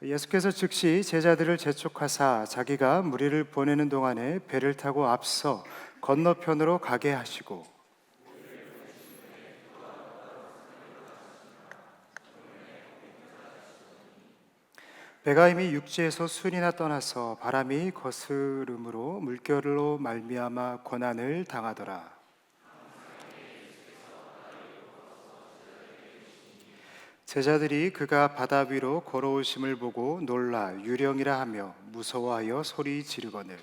예수께서 즉시 제자들을 재촉하사 자기가 무리를 보내는 동안에 배를 타고 앞서 건너편으로 가게 하시고, 배가 이미 육지에서 순이나 떠나서 바람이 거스름으로 물결로 말미암아 고난을 당하더라. 제자들이 그가 바다 위로 걸어오심을 보고 놀라 유령이라 하며 무서워하여 소리 지르거늘.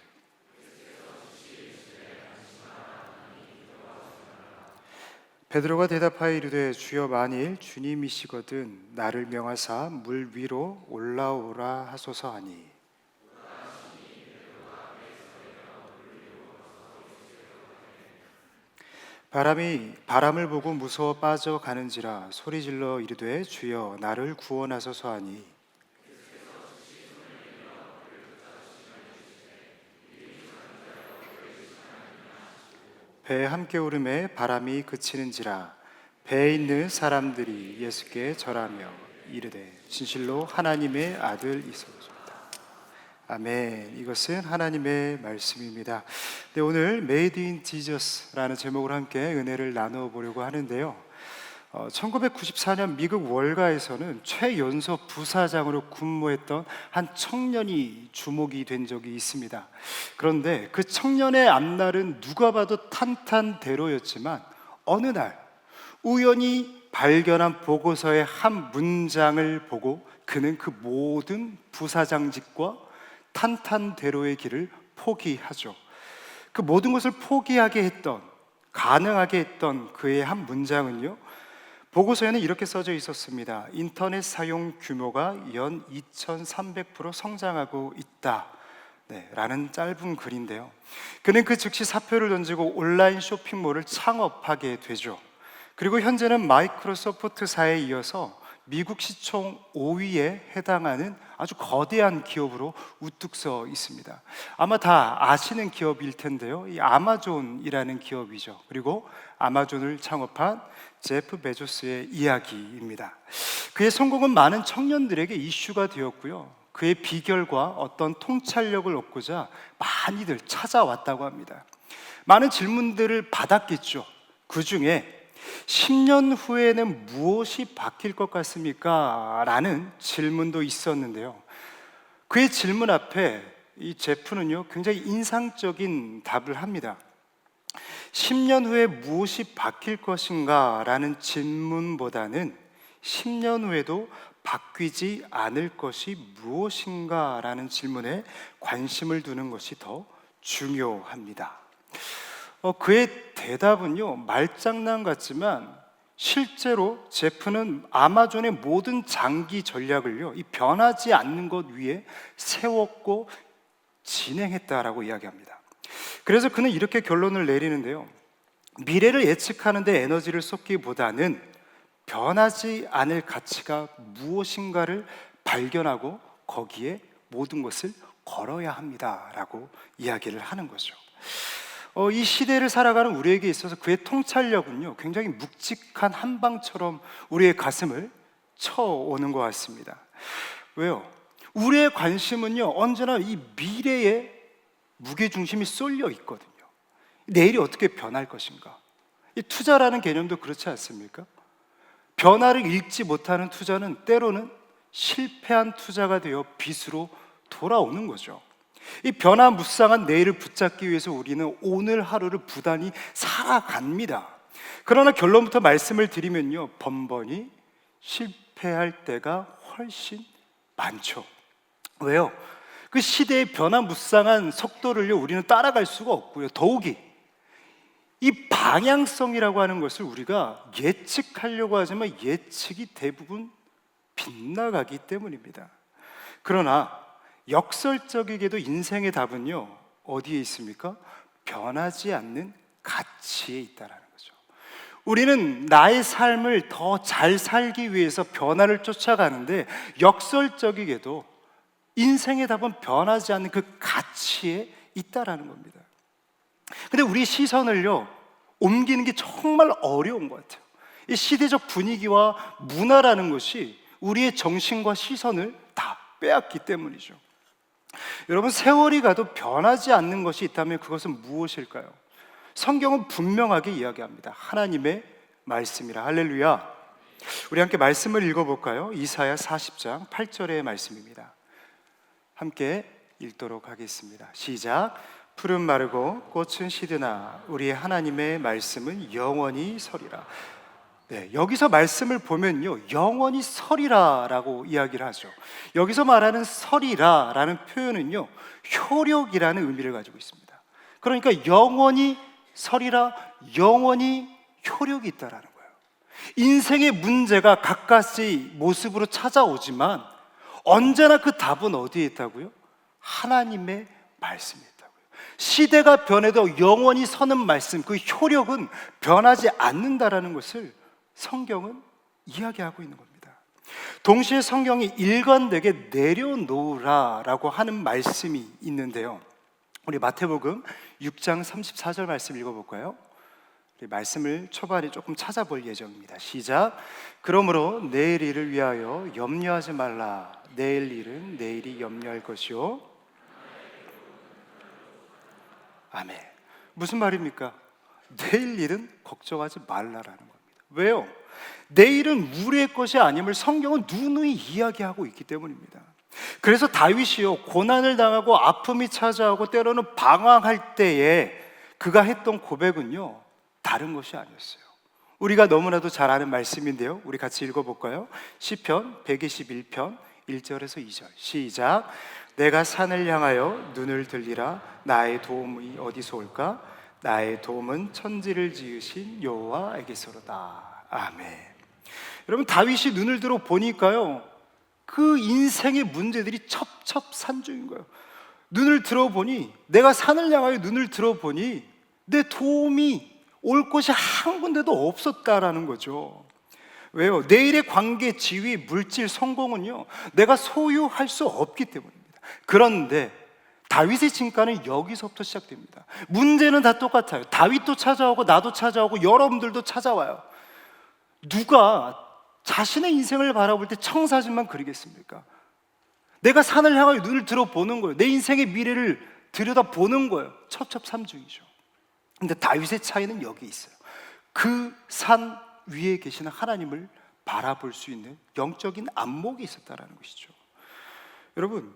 베드로가 대답하여 이르되 주여, 만일 주님이시거든 나를 명하사 물 위로 올라오라 하소서 하니, 바람을 보고 무서워 빠져가는지라 소리질러 이르되 주여 나를 구원하소서 하니, 배에 함께 오름에 바람이 그치는지라 배에 있는 사람들이 예수께 절하며 이르되 진실로 하나님의 아들이소서. 아멘. 이것은 하나님의 말씀입니다. 네, 오늘 Made in Jesus라는 제목으로 함께 은혜를 나누어 보려고 하는데요. 1994년 미국 월가에서는 최연소 부사장으로 근무했던 한 청년이 주목이 된 적이 있습니다. 그런데 그 청년의 앞날은 누가 봐도 탄탄대로였지만 어느 날 우연히 발견한 보고서의 한 문장을 보고 그는 그 모든 부사장직과 탄탄대로의 길을 포기하죠. 그 모든 것을 포기하게 했던, 가능하게 했던 그의 한 문장은요, 보고서에는 이렇게 써져 있었습니다. 인터넷 사용 규모가 연 2300% 성장하고 있다, 라는 짧은 글인데요, 그는 그 즉시 사표를 던지고 온라인 쇼핑몰을 창업하게 되죠. 그리고 현재는 마이크로소프트사에 이어서 미국 시총 5위에 해당하는 아주 거대한 기업으로 우뚝 서 있습니다. 아마 다 아시는 기업일 텐데요, 이 아마존이라는 기업이죠. 그리고 아마존을 창업한 제프 베조스의 이야기입니다. 그의 성공은 많은 청년들에게 이슈가 되었고요, 그의 비결과 어떤 통찰력을 얻고자 많이들 찾아왔다고 합니다. 많은 질문들을 받았겠죠. 그 중에 10년 후에는 무엇이 바뀔 것 같습니까? 라는 질문도 있었는데요, 그의 질문 앞에 이 제프는요 굉장히 인상적인 답을 합니다. 10년 후에 무엇이 바뀔 것인가? 라는 질문보다는 10년 후에도 바뀌지 않을 것이 무엇인가? 라는 질문에 관심을 두는 것이 더 중요합니다. 그의 대답은요 말장난 같지만 실제로 제프는 아마존의 모든 장기 전략을요 이 변하지 않는 것 위에 세웠고 진행했다라고 이야기합니다. 그래서 그는 이렇게 결론을 내리는데요, 미래를 예측하는 데 에너지를 쏟기보다는 변하지 않을 가치가 무엇인가를 발견하고 거기에 모든 것을 걸어야 합니다라고 이야기를 하는 거죠. 이 시대를 살아가는 우리에게 있어서 그의 통찰력은요 굉장히 묵직한 한방처럼 우리의 가슴을 쳐오는 것 같습니다. 왜요? 우리의 관심은요 언제나 이 미래에 무게중심이 쏠려 있거든요. 내일이 어떻게 변할 것인가? 이 투자라는 개념도 그렇지 않습니까? 변화를 읽지 못하는 투자는 때로는 실패한 투자가 되어 빚으로 돌아오는 거죠. 이 변화무쌍한 내일을 붙잡기 위해서 우리는 오늘 하루를 부단히 살아갑니다. 그러나 결론부터 말씀을 드리면요, 번번이 실패할 때가 훨씬 많죠. 왜요? 그 시대의 변화무쌍한 속도를요 우리는 따라갈 수가 없고요, 더욱이 이 방향성이라고 하는 것을 우리가 예측하려고 하지만 예측이 대부분 빗나가기 때문입니다. 그러나 역설적이게도 인생의 답은요 어디에 있습니까? 변하지 않는 가치에 있다라는 거죠. 우리는 나의 삶을 더 잘 살기 위해서 변화를 쫓아가는데 역설적이게도 인생의 답은 변하지 않는 그 가치에 있다라는 겁니다. 근데 우리 시선을요 옮기는 게 정말 어려운 것 같아요. 이 시대적 분위기와 문화라는 것이 우리의 정신과 시선을 다 빼앗기 때문이죠. 여러분, 세월이 가도 변하지 않는 것이 있다면 그것은 무엇일까요? 성경은 분명하게 이야기합니다. 하나님의 말씀이라. 할렐루야. 우리 함께 말씀을 읽어볼까요? 이사야 40장 8절의 말씀입니다. 함께 읽도록 하겠습니다. 시작. 푸른 마르고 꽃은 시드나 우리의 하나님의 말씀은 영원히 서리라. 네, 여기서 말씀을 보면요, 영원히 서리라라고 이야기를 하죠. 여기서 말하는 서리라라는 표현은요, 효력이라는 의미를 가지고 있습니다. 그러니까 영원히 서리라, 영원히 효력이 있다라는 거예요. 인생의 문제가 가까이 모습으로 찾아오지만 언제나 그 답은 어디에 있다고요? 하나님의 말씀에 있다고요. 시대가 변해도 영원히 서는 말씀, 그 효력은 변하지 않는다라는 것을 성경은 이야기하고 있는 겁니다. 동시에 성경이 일관되게 내려놓으라라고 하는 말씀이 있는데요, 우리 마태복음 6장 34절 말씀 읽어볼까요? 우리 말씀을 초반에 조금 찾아볼 예정입니다. 시작. 그러므로 내일 일을 위하여 염려하지 말라. 내일 일은 내일이 염려할 것이요. 아멘. 무슨 말입니까? 내일 일은 걱정하지 말라라는 겁니다. 왜요? 내일은 우리의 것이 아님을 성경은 누누이 이야기하고 있기 때문입니다. 그래서 다윗이요, 고난을 당하고 아픔이 찾아오고 때로는 방황할 때에 그가 했던 고백은요, 다른 것이 아니었어요. 우리가 너무나도 잘 아는 말씀인데요, 우리 같이 읽어볼까요? 시편 121편 1절에서 2절. 시작. 내가 산을 향하여 눈을 들리라. 나의 도움이 어디서 올까? 나의 도움은 천지를 지으신 여호와에게서로다. 아멘. 여러분, 다윗이 눈을 들어 보니까요, 그 인생의 문제들이 첩첩산중인 거예요. 눈을 들어보니, 내가 산을 향하여 눈을 들어보니 내 도움이 올 곳이 한 군데도 없었다라는 거죠. 왜요? 내일의 관계, 지위, 물질, 성공은요, 내가 소유할 수 없기 때문입니다. 그런데 다윗의 진가는 여기서부터 시작됩니다. 문제는 다 똑같아요. 다윗도 찾아오고 나도 찾아오고 여러분들도 찾아와요. 누가 자신의 인생을 바라볼 때 청사진만 그리겠습니까? 내가 산을 향하여 눈을 들어보는 거예요. 내 인생의 미래를 들여다보는 거예요. 첩첩산중이죠. 근데 다윗의 차이는 여기 있어요. 그 산 위에 계시는 하나님을 바라볼 수 있는 영적인 안목이 있었다는 것이죠. 여러분,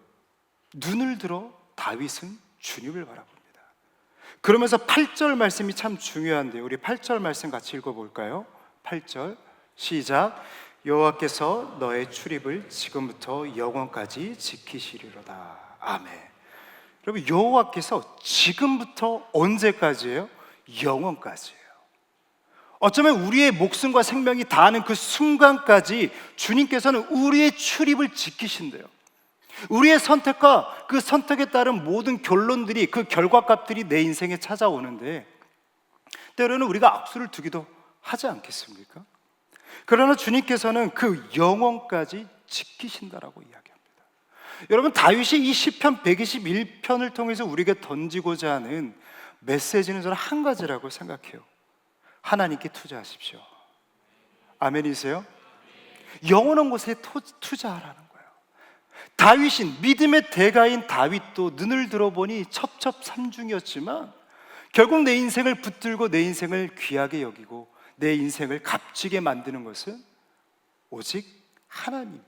눈을 들어 다윗은 주님을 바라봅니다. 그러면서 8절 말씀이 참 중요한데요, 우리 8절 말씀 같이 읽어볼까요? 8절 시작. 여호와께서 너의 출입을 지금부터 영원까지 지키시리로다. 아멘. 여러분, 여호와께서 지금부터 언제까지예요? 영원까지예요. 어쩌면 우리의 목숨과 생명이 다하는 그 순간까지 주님께서는 우리의 출입을 지키신대요. 우리의 선택과 그 선택에 따른 모든 결론들이, 그 결과값들이 내 인생에 찾아오는데 때로는 우리가 악수를 두기도 하지 않겠습니까? 그러나 주님께서는 그 영원까지 지키신다라고 이야기합니다. 여러분, 다윗이 이 시편 121편을 통해서 우리에게 던지고자 하는 메시지는 저는 한 가지라고 생각해요. 하나님께 투자하십시오. 아멘이세요? 영원한 곳에 투자하라는 거예요. 다윗인, 믿음의 대가인 다윗도 눈을 들어보니 첩첩산중이었지만 결국 내 인생을 붙들고 내 인생을 귀하게 여기고 내 인생을 값지게 만드는 것은 오직 하나님,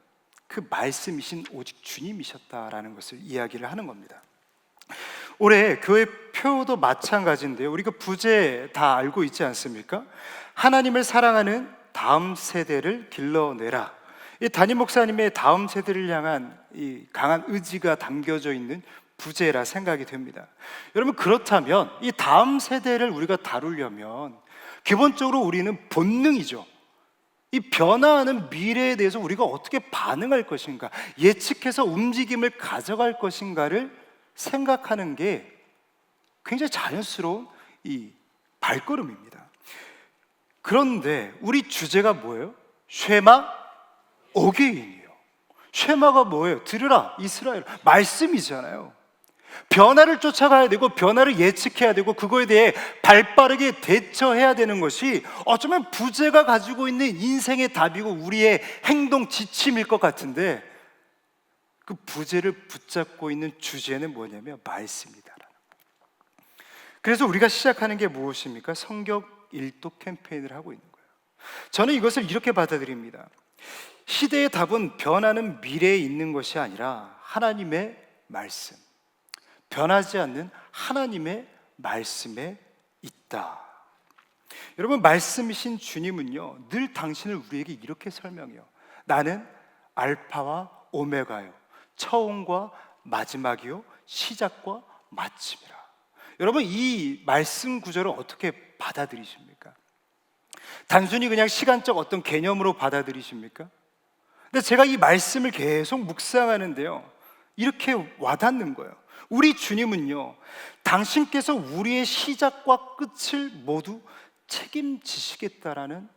그 말씀이신 오직 주님이셨다라는 것을 이야기를 하는 겁니다. 올해 교회 표도 마찬가지인데요, 우리 그 부제 다 알고 있지 않습니까? 하나님을 사랑하는 다음 세대를 길러내라. 이 담임 목사님의 다음 세대를 향한 이 강한 의지가 담겨져 있는 부제라 생각이 됩니다. 여러분, 그렇다면 이 다음 세대를 우리가 다루려면 기본적으로 우리는 본능이죠. 이 변화하는 미래에 대해서 우리가 어떻게 반응할 것인가, 예측해서 움직임을 가져갈 것인가를 생각하는 게 굉장히 자연스러운 이 발걸음입니다. 그런데 우리 주제가 뭐예요? 쉐마 어게인이에요. 쉐마가 뭐예요? 들으라 이스라엘, 말씀이잖아요. 변화를 쫓아가야 되고 변화를 예측해야 되고 그거에 대해 발빠르게 대처해야 되는 것이 어쩌면 부제가 가지고 있는 인생의 답이고 우리의 행동 지침일 것 같은데, 그 부제를 붙잡고 있는 주제는 뭐냐면 말씀이다. 그래서 우리가 시작하는 게 무엇입니까? 성경 일독 캠페인을 하고 있는 거예요. 저는 이것을 이렇게 받아들입니다. 시대의 답은 변하는 미래에 있는 것이 아니라 하나님의 말씀, 변하지 않는 하나님의 말씀에 있다. 여러분, 말씀이신 주님은요, 늘 당신을 우리에게 이렇게 설명해요. 나는 알파와 오메가요, 처음과 마지막이요, 시작과 마침이라. 여러분, 이 말씀 구절을 어떻게 받아들이십니까? 단순히 그냥 시간적 어떤 개념으로 받아들이십니까? 근데 제가 이 말씀을 계속 묵상하는데요, 이렇게 와닿는 거예요. 우리 주님은요, 당신께서 우리의 시작과 끝을 모두 책임지시겠다라는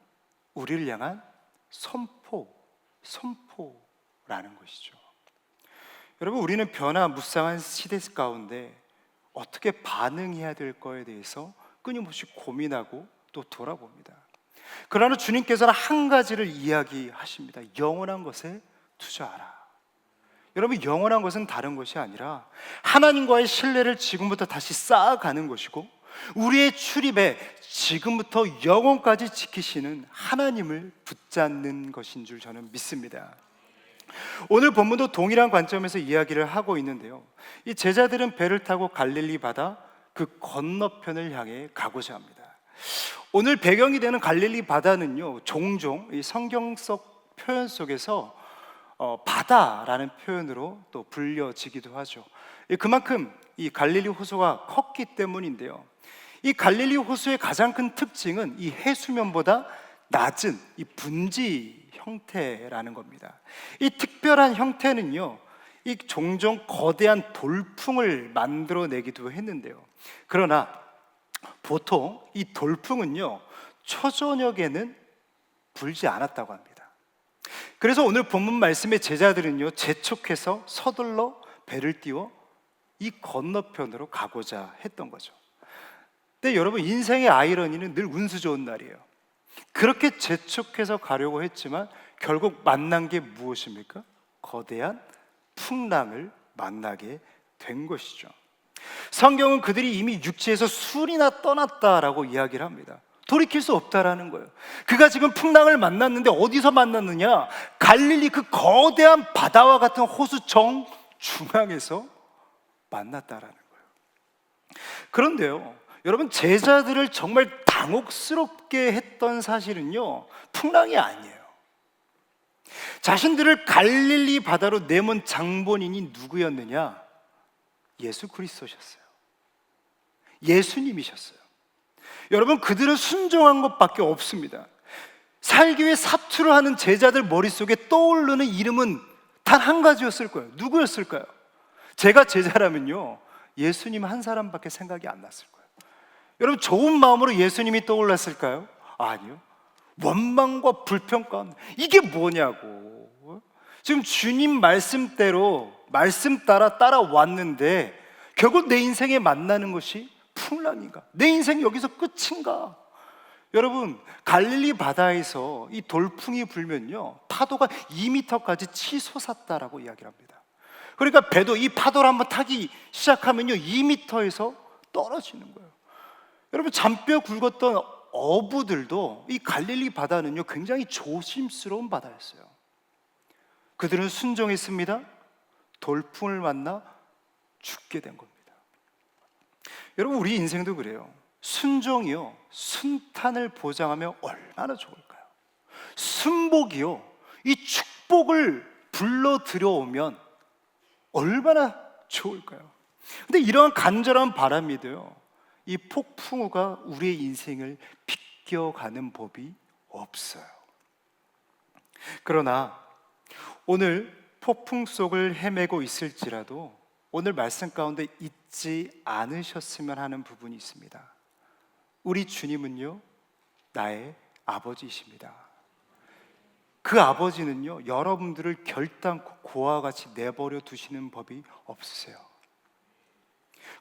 우리를 향한 선포라는 것이죠. 여러분, 우리는 변화무쌍한 시대 가운데 어떻게 반응해야 될 거에 대해서 끊임없이 고민하고 또 돌아봅니다. 그러나 주님께서는 한 가지를 이야기하십니다. 영원한 것에 투자하라. 여러분, 영원한 것은 다른 것이 아니라 하나님과의 신뢰를 지금부터 다시 쌓아가는 것이고, 우리의 출입에 지금부터 영원까지 지키시는 하나님을 붙잡는 것인 줄 저는 믿습니다. 오늘 본문도 동일한 관점에서 이야기를 하고 있는데요, 이 제자들은 배를 타고 갈릴리 바다 그 건너편을 향해 가고자 합니다. 오늘 배경이 되는 갈릴리 바다는요, 종종 이 성경 속 표현 속에서 바다라는 표현으로 또 불려지기도 하죠. 그만큼 이 갈릴리 호수가 컸기 때문인데요, 이 갈릴리 호수의 가장 큰 특징은 이 해수면보다 낮은 이 분지 형태라는 겁니다. 이 특별한 형태는요, 이 종종 거대한 돌풍을 만들어내기도 했는데요, 그러나 보통 이 돌풍은요, 초저녁에는 불지 않았다고 합니다. 그래서 오늘 본문 말씀의 제자들은요, 재촉해서 서둘러 배를 띄워 이 건너편으로 가고자 했던 거죠. 근데 여러분, 인생의 아이러니는 늘 운수 좋은 날이에요. 그렇게 재촉해서 가려고 했지만 결국 만난 게 무엇입니까? 거대한 풍랑을 만나게 된 것이죠. 성경은 그들이 이미 육지에서 술이나 떠났다라고 이야기를 합니다. 돌이킬 수 없다라는 거예요. 그가 지금 풍랑을 만났는데 어디서 만났느냐? 갈릴리 그 거대한 바다와 같은 호수 정중앙에서 만났다라는 거예요. 그런데요, 여러분, 제자들을 정말 당혹스럽게 했던 사실은요, 풍랑이 아니에요. 자신들을 갈릴리 바다로 내몬 장본인이 누구였느냐? 예수 그리스도셨어요. 예수님이셨어요. 여러분, 그들은 순종한 것밖에 없습니다. 살기 위해 사투를 하는 제자들 머릿속에 떠오르는 이름은 단 한 가지였을 거예요. 누구였을까요? 제가 제자라면요, 예수님 한 사람밖에 생각이 안 났을 거예요. 여러분, 좋은 마음으로 예수님이 떠올랐을까요? 아니요. 원망과 불평 가운데 이게 뭐냐고. 지금 주님 말씀대로 말씀 따라왔는데 결국 내 인생에 만나는 것이 풍랑인가? 내 인생이 여기서 끝인가? 여러분, 갈릴리 바다에서 이 돌풍이 불면요, 파도가 2m까지 치솟았다라고 이야기를 합니다. 그러니까 배도 이 파도를 한번 타기 시작하면요, 2m에서 떨어지는 거예요. 여러분, 잔뼈 굵었던 어부들도 이 갈릴리 바다는요, 굉장히 조심스러운 바다였어요. 그들은 순종했습니다. 돌풍을 만나 죽게 된 겁니다. 여러분, 우리 인생도 그래요. 순종이요, 순탄을 보장하면 얼마나 좋을까요? 순복이요, 이 축복을 불러 들여오면 얼마나 좋을까요? 근데 이러한 간절한 바람이도요, 이 폭풍우가 우리의 인생을 비껴가는 법이 없어요. 그러나 오늘 폭풍 속을 헤매고 있을지라도 오늘 말씀 가운데 잊지 않으셨으면 하는 부분이 있습니다. 우리 주님은요, 나의 아버지이십니다. 그 아버지는요, 여러분들을 결단코 고아와 같이 내버려 두시는 법이 없으세요.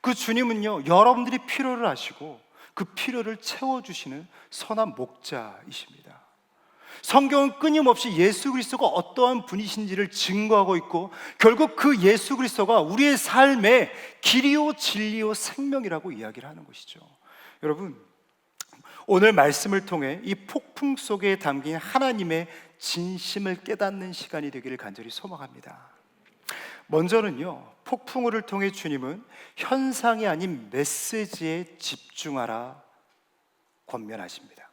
그 주님은요, 여러분들이 필요를 아시고 그 필요를 채워주시는 선한 목자이십니다. 성경은 끊임없이 예수 그리스도가 어떠한 분이신지를 증거하고 있고, 결국 그 예수 그리스도가 우리의 삶의 길이요 진리요 생명이라고 이야기를 하는 것이죠. 여러분, 오늘 말씀을 통해 이 폭풍 속에 담긴 하나님의 진심을 깨닫는 시간이 되기를 간절히 소망합니다. 먼저는요, 폭풍우를 통해 주님은 현상이 아닌 메시지에 집중하라 권면하십니다.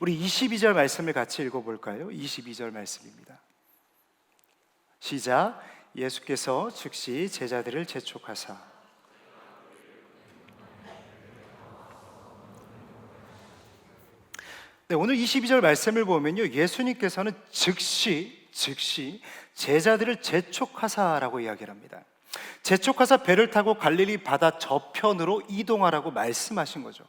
우리 22절 말씀을 같이 읽어볼까요? 22절 말씀입니다. 시작. 예수께서 즉시 제자들을 재촉하사. 네, 오늘 22절 말씀을 보면요, 예수님께서는 즉시 제자들을 재촉하사라고 이야기를 합니다. 재촉하사 배를 타고 갈릴리 바다 저편으로 이동하라고 말씀하신 거죠.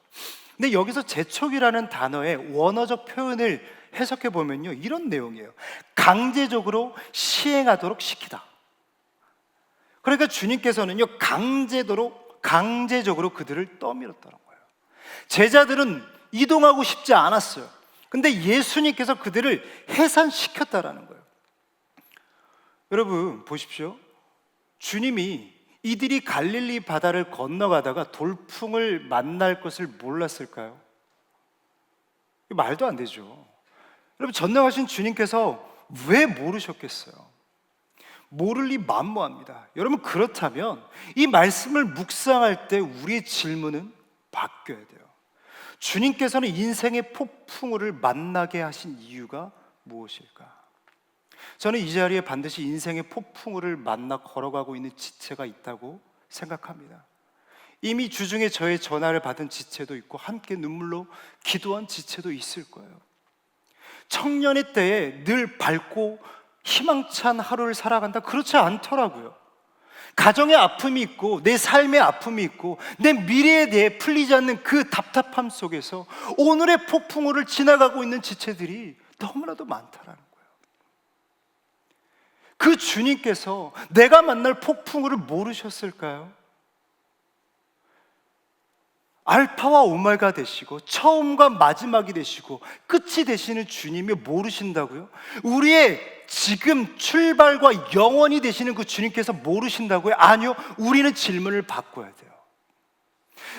근데 여기서 재촉이라는 단어의 원어적 표현을 해석해 보면요, 이런 내용이에요. 강제적으로 시행하도록 시키다. 그러니까 주님께서는요, 강제적으로 그들을 떠밀었다는 거예요. 제자들은 이동하고 싶지 않았어요. 근데 예수님께서 그들을 해산시켰다라는 거예요. 여러분 보십시오. 주님이 이들이 갈릴리 바다를 건너가다가 돌풍을 만날 것을 몰랐을까요? 말도 안 되죠. 여러분, 전능하신 주님께서 왜 모르셨겠어요? 모를 리 만무합니다. 여러분, 그렇다면 이 말씀을 묵상할 때 우리의 질문은 바뀌어야 돼요. 주님께서는 인생의 폭풍우를 만나게 하신 이유가 무엇일까? 저는 이 자리에 반드시 인생의 폭풍우를 만나 걸어가고 있는 지체가 있다고 생각합니다. 이미 주중에 저의 전화를 받은 지체도 있고 함께 눈물로 기도한 지체도 있을 거예요. 청년의 때에 늘 밝고 희망찬 하루를 살아간다? 그렇지 않더라고요. 가정의 아픔이 있고 내 삶의 아픔이 있고 내 미래에 대해 풀리지 않는 그 답답함 속에서 오늘의 폭풍우를 지나가고 있는 지체들이 너무나도 많다라는 거예요. 그 주님께서 내가 만날 폭풍우를 모르셨을까요? 알파와 오메가 되시고 처음과 마지막이 되시고 끝이 되시는 주님이 모르신다고요? 우리의 지금 출발과 영원이 되시는 그 주님께서 모르신다고요? 아니요, 우리는 질문을 바꿔야 돼요.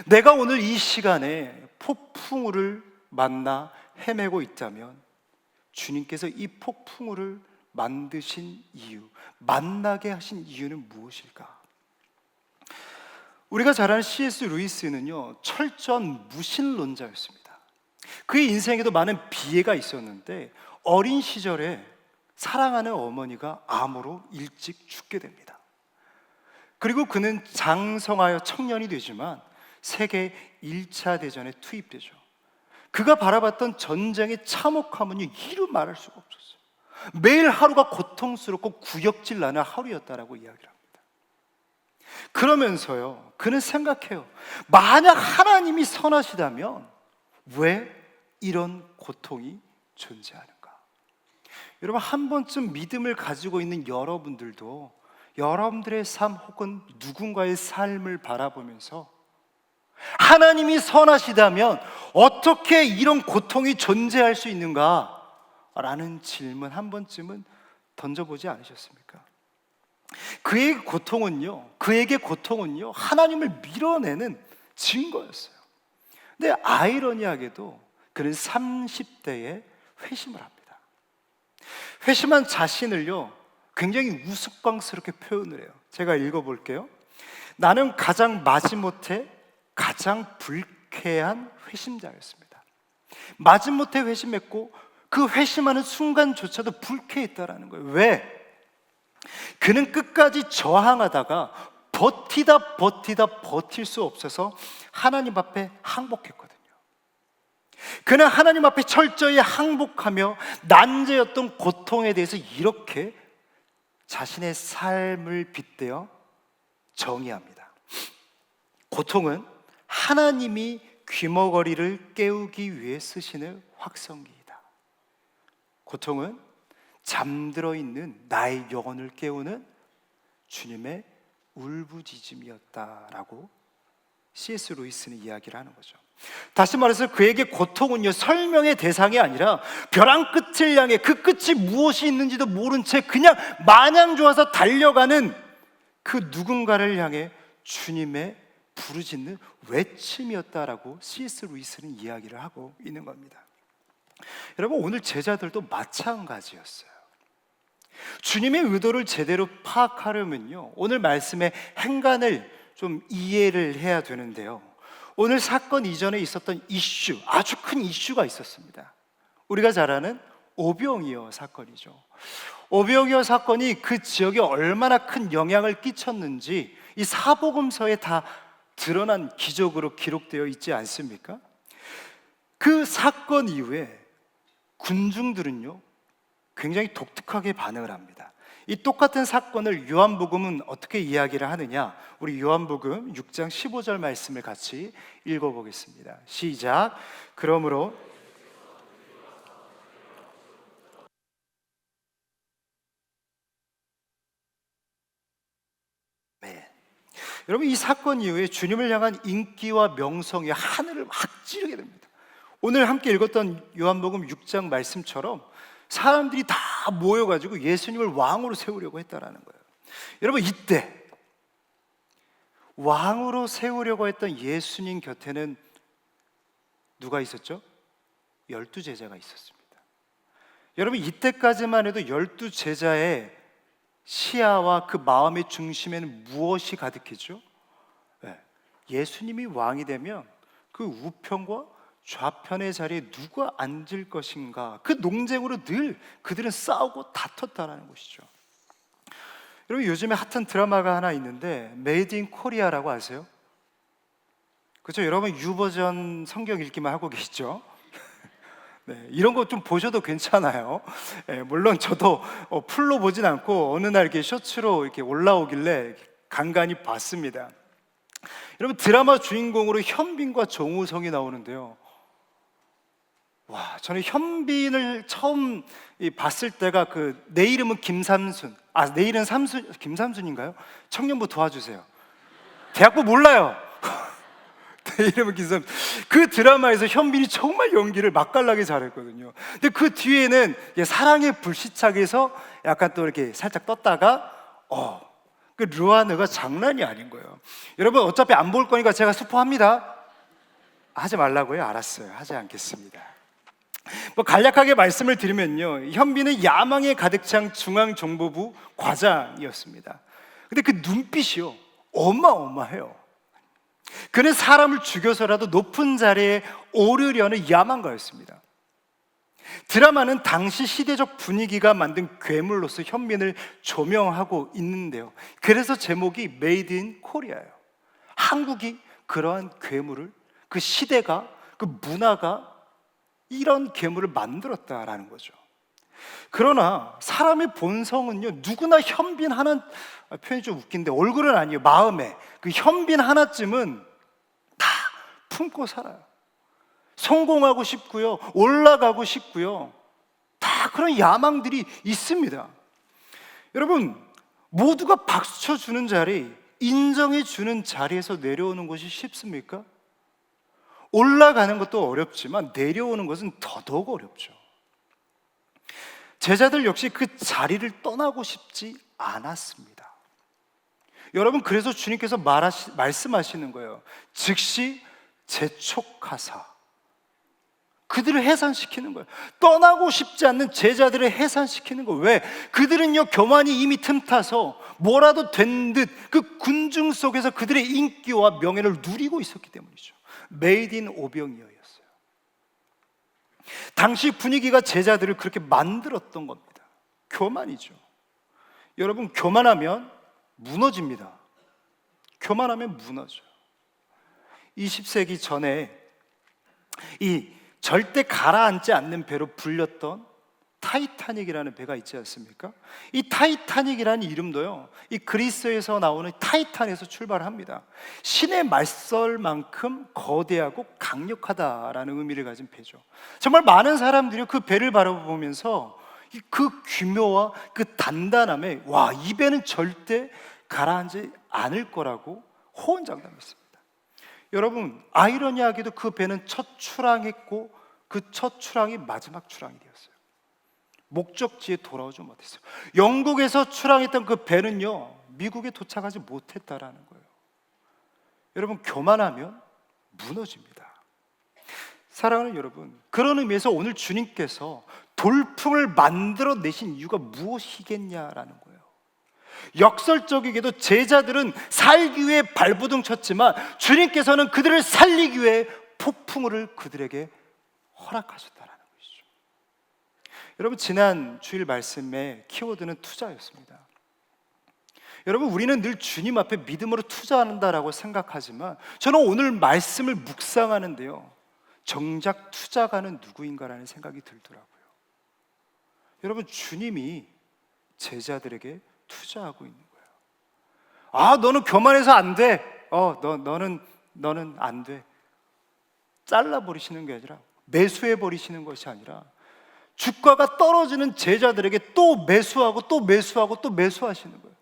내가 오늘 이 시간에 폭풍우를 만나 헤매고 있다면 주님께서 이 폭풍우를 만드신 이유, 만나게 하신 이유는 무엇일까? 우리가 잘 아는 C.S. 루이스는요, 철저한 무신론자였습니다. 그의 인생에도 많은 비애가 있었는데 어린 시절에 사랑하는 어머니가 암으로 일찍 죽게 됩니다. 그리고 그는 장성하여 청년이 되지만 세계 1차 대전에 투입되죠. 그가 바라봤던 전쟁의 참혹함은 이루 말할 수가 없었어요. 매일 하루가 고통스럽고 구역질 나는 하루였다라고 이야기를 합니다. 그러면서요, 그는 생각해요. 만약 하나님이 선하시다면 왜 이런 고통이 존재하는가? 여러분, 한 번쯤 믿음을 가지고 있는 여러분들도 여러분들의 삶 혹은 누군가의 삶을 바라보면서 하나님이 선하시다면 어떻게 이런 고통이 존재할 수 있는가? 라는 질문 한 번쯤은 던져보지 않으셨습니까? 그에게 고통은요 하나님을 밀어내는 증거였어요. 근데 아이러니하게도 그는 30대에 회심을 합니다. 회심한 자신을요 굉장히 우스꽝스럽게 표현을 해요. 제가 읽어볼게요. 나는 가장 마지못해 가장 불쾌한 회심자였습니다. 마지못해 회심했고 그 회심하는 순간조차도 불쾌했다라는 거예요. 왜? 그는 끝까지 저항하다가 버틸 수 없어서 하나님 앞에 항복했거든요. 그는 하나님 앞에 철저히 항복하며 난제였던 고통에 대해서 이렇게 자신의 삶을 빗대어 정의합니다. 고통은 하나님이 귀머거리를 깨우기 위해 쓰시는 확성기이다. 고통은 잠들어 있는 나의 영혼을 깨우는 주님의 울부짖음이었다라고 C.S. 루이스는 이야기를 하는 거죠. 다시 말해서 그에게 고통은요, 설명의 대상이 아니라 벼랑 끝을 향해 그 끝이 무엇이 있는지도 모른 채 그냥 마냥 좋아서 달려가는 그 누군가를 향해 주님의 부르짖는 외침이었다라고 C.S. 루이스는 이야기를 하고 있는 겁니다. 여러분, 오늘 제자들도 마찬가지였어요. 주님의 의도를 제대로 파악하려면요, 오늘 말씀의 행간을 좀 이해를 해야 되는데요, 오늘 사건 이전에 있었던 이슈, 아주 큰 이슈가 있었습니다. 우리가 잘 아는 오병이어 사건이죠. 오병이어 사건이 그 지역에 얼마나 큰 영향을 끼쳤는지 이 사복음서에 다 드러난 기적으로 기록되어 있지 않습니까? 그 사건 이후에 군중들은요, 굉장히 독특하게 반응을 합니다. 이 똑같은 사건을 요한복음은 어떻게 이야기를 하느냐? 우리 요한복음 6장 15절 말씀을 같이 읽어보겠습니다. 시작. 그러므로 네. 여러분, 이 사건 이후에 주님을 향한 인기와 명성이 하늘을 확 찌르게 됩니다. 오늘 함께 읽었던 요한복음 6장 말씀처럼 사람들이 다 모여가지고 예수님을 왕으로 세우려고 했다라는 거예요. 여러분, 이때 왕으로 세우려고 했던 예수님 곁에는 누가 있었죠? 12제자가 있었습니다. 여러분, 이때까지만 해도 12제자의 시야와 그 마음의 중심에는 무엇이 가득했죠? 네, 예수님이 왕이 되면 그 우편과 좌편의 자리에 누가 앉을 것인가, 그 논쟁으로 늘 그들은 싸우고 다퉜다라는 것이죠. 여러분, 요즘에 핫한 드라마가 하나 있는데 메이드 인 코리아라고 아세요? 그렇죠? 여러분, 유버전 성경 읽기만 하고 계시죠? 네, 이런 거 좀 보셔도 괜찮아요. 네, 물론 저도 풀로 보진 않고 어느 날 이렇게 셔츠로 이렇게 올라오길래 간간히 봤습니다. 여러분, 드라마 주인공으로 현빈과 정우성이 나오는데요, 와, 저는 현빈을 처음 봤을 때가 내 이름은 김삼순, 내 이름은 김삼순인가요? 청년부 도와주세요. 대학부 몰라요. 내 이름은 김삼순. 그 드라마에서 현빈이 정말 연기를 맛깔나게 잘했거든요. 근데 그 뒤에는 사랑의 불시착에서 약간 또 이렇게 살짝 떴다가 그 르와느가 장난이 아닌 거예요. 여러분, 어차피 안 볼 거니까 제가 스포합니다. 하지 말라고요? 알았어요. 하지 않겠습니다. 간략하게 말씀을 드리면요, 현빈은 야망에 가득 찬 중앙정보부 과장이었습니다. 근데 그 눈빛이요, 어마어마해요. 그는 사람을 죽여서라도 높은 자리에 오르려는 야망가였습니다. 드라마는 당시 시대적 분위기가 만든 괴물로서 현빈을 조명하고 있는데요, 그래서 제목이 메이드 인 코리아예요. 한국이 그러한 괴물을, 그 시대가, 그 문화가 이런 괴물을 만들었다라는 거죠. 그러나 사람의 본성은요, 누구나 현빈 하나, 표현이 좀 웃긴데 얼굴은 아니에요, 마음에 그 현빈 하나쯤은 다 품고 살아요. 성공하고 싶고요, 올라가고 싶고요, 다 그런 야망들이 있습니다. 여러분, 모두가 박수 쳐주는 자리, 인정해주는 자리에서 내려오는 것이 쉽습니까? 올라가는 것도 어렵지만 내려오는 것은 더더욱 어렵죠. 제자들 역시 그 자리를 떠나고 싶지 않았습니다. 여러분, 그래서 주님께서 말씀하시는 거예요. 즉시 재촉하사, 그들을 해산시키는 거예요. 떠나고 싶지 않는 제자들을 해산시키는 거예요. 왜? 그들은요, 교만이 이미 틈타서 뭐라도 된 듯 그 군중 속에서 그들의 인기와 명예를 누리고 있었기 때문이죠. 메이드 인 오병이어였어요. 당시 분위기가 제자들을 그렇게 만들었던 겁니다. 교만이죠. 여러분, 교만하면 무너집니다. 교만하면 무너져요. 20세기 전에 이 절대 가라앉지 않는 배로 불렸던 타이타닉이라는 배가 있지 않습니까? 이 타이타닉이라는 이름도요, 이 그리스에서 나오는 타이탄에서 출발합니다. 신의 말설만큼 거대하고 강력하다라는 의미를 가진 배죠. 정말 많은 사람들이 그 배를 바라보면서 그 규모와 그 단단함에, 와, 이 배는 절대 가라앉지 않을 거라고 호언장담했습니다. 여러분, 아이러니하게도 그 배는 첫 출항했고 그 첫 출항이 마지막 출항이 되었어요. 목적지에 돌아오지 못했어요. 영국에서 출항했던 그 배는요, 미국에 도착하지 못했다라는 거예요. 여러분, 교만하면 무너집니다. 사랑하는 여러분, 그런 의미에서 오늘 주님께서 돌풍을 만들어내신 이유가 무엇이겠냐라는 거예요. 역설적이게도 제자들은 살기 위해 발버둥 쳤지만 주님께서는 그들을 살리기 위해 폭풍우를 그들에게 허락하셨다라는 것이죠. 여러분, 지난 주일 말씀의 키워드는 투자였습니다. 여러분, 우리는 늘 주님 앞에 믿음으로 투자한다라고 생각하지만 저는 오늘 말씀을 묵상하는데요, 정작 투자가는 누구인가라는 생각이 들더라고요. 여러분, 주님이 제자들에게 투자하고 있는 거예요. 아, 너는 교만해서 안 돼. 너는 안 돼. 잘라버리시는 게 아니라, 매수해버리시는 것이 아니라 주가가 떨어지는 제자들에게 또 매수하고 또 매수하고 또 매수하시는 거예요.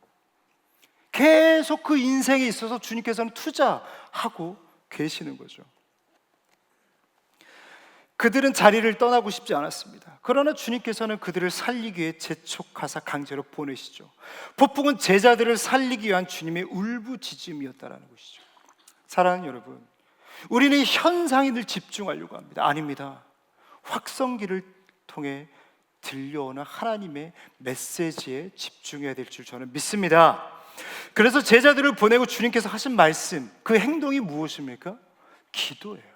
계속 그 인생에 있어서 주님께서는 투자하고 계시는 거죠. 그들은 자리를 떠나고 싶지 않았습니다. 그러나 주님께서는 그들을 살리기 위해 재촉하사 강제로 보내시죠. 폭풍은 제자들을 살리기 위한 주님의 울부짖음이었다라는 것이죠. 사랑하는 여러분, 우리는 현상에 늘 집중하려고 합니다. 아닙니다. 확성기를 통해 들려오는 하나님의 메시지에 집중해야 될 줄 저는 믿습니다. 그래서 제자들을 보내고 주님께서 하신 말씀, 그 행동이 무엇입니까? 기도예요.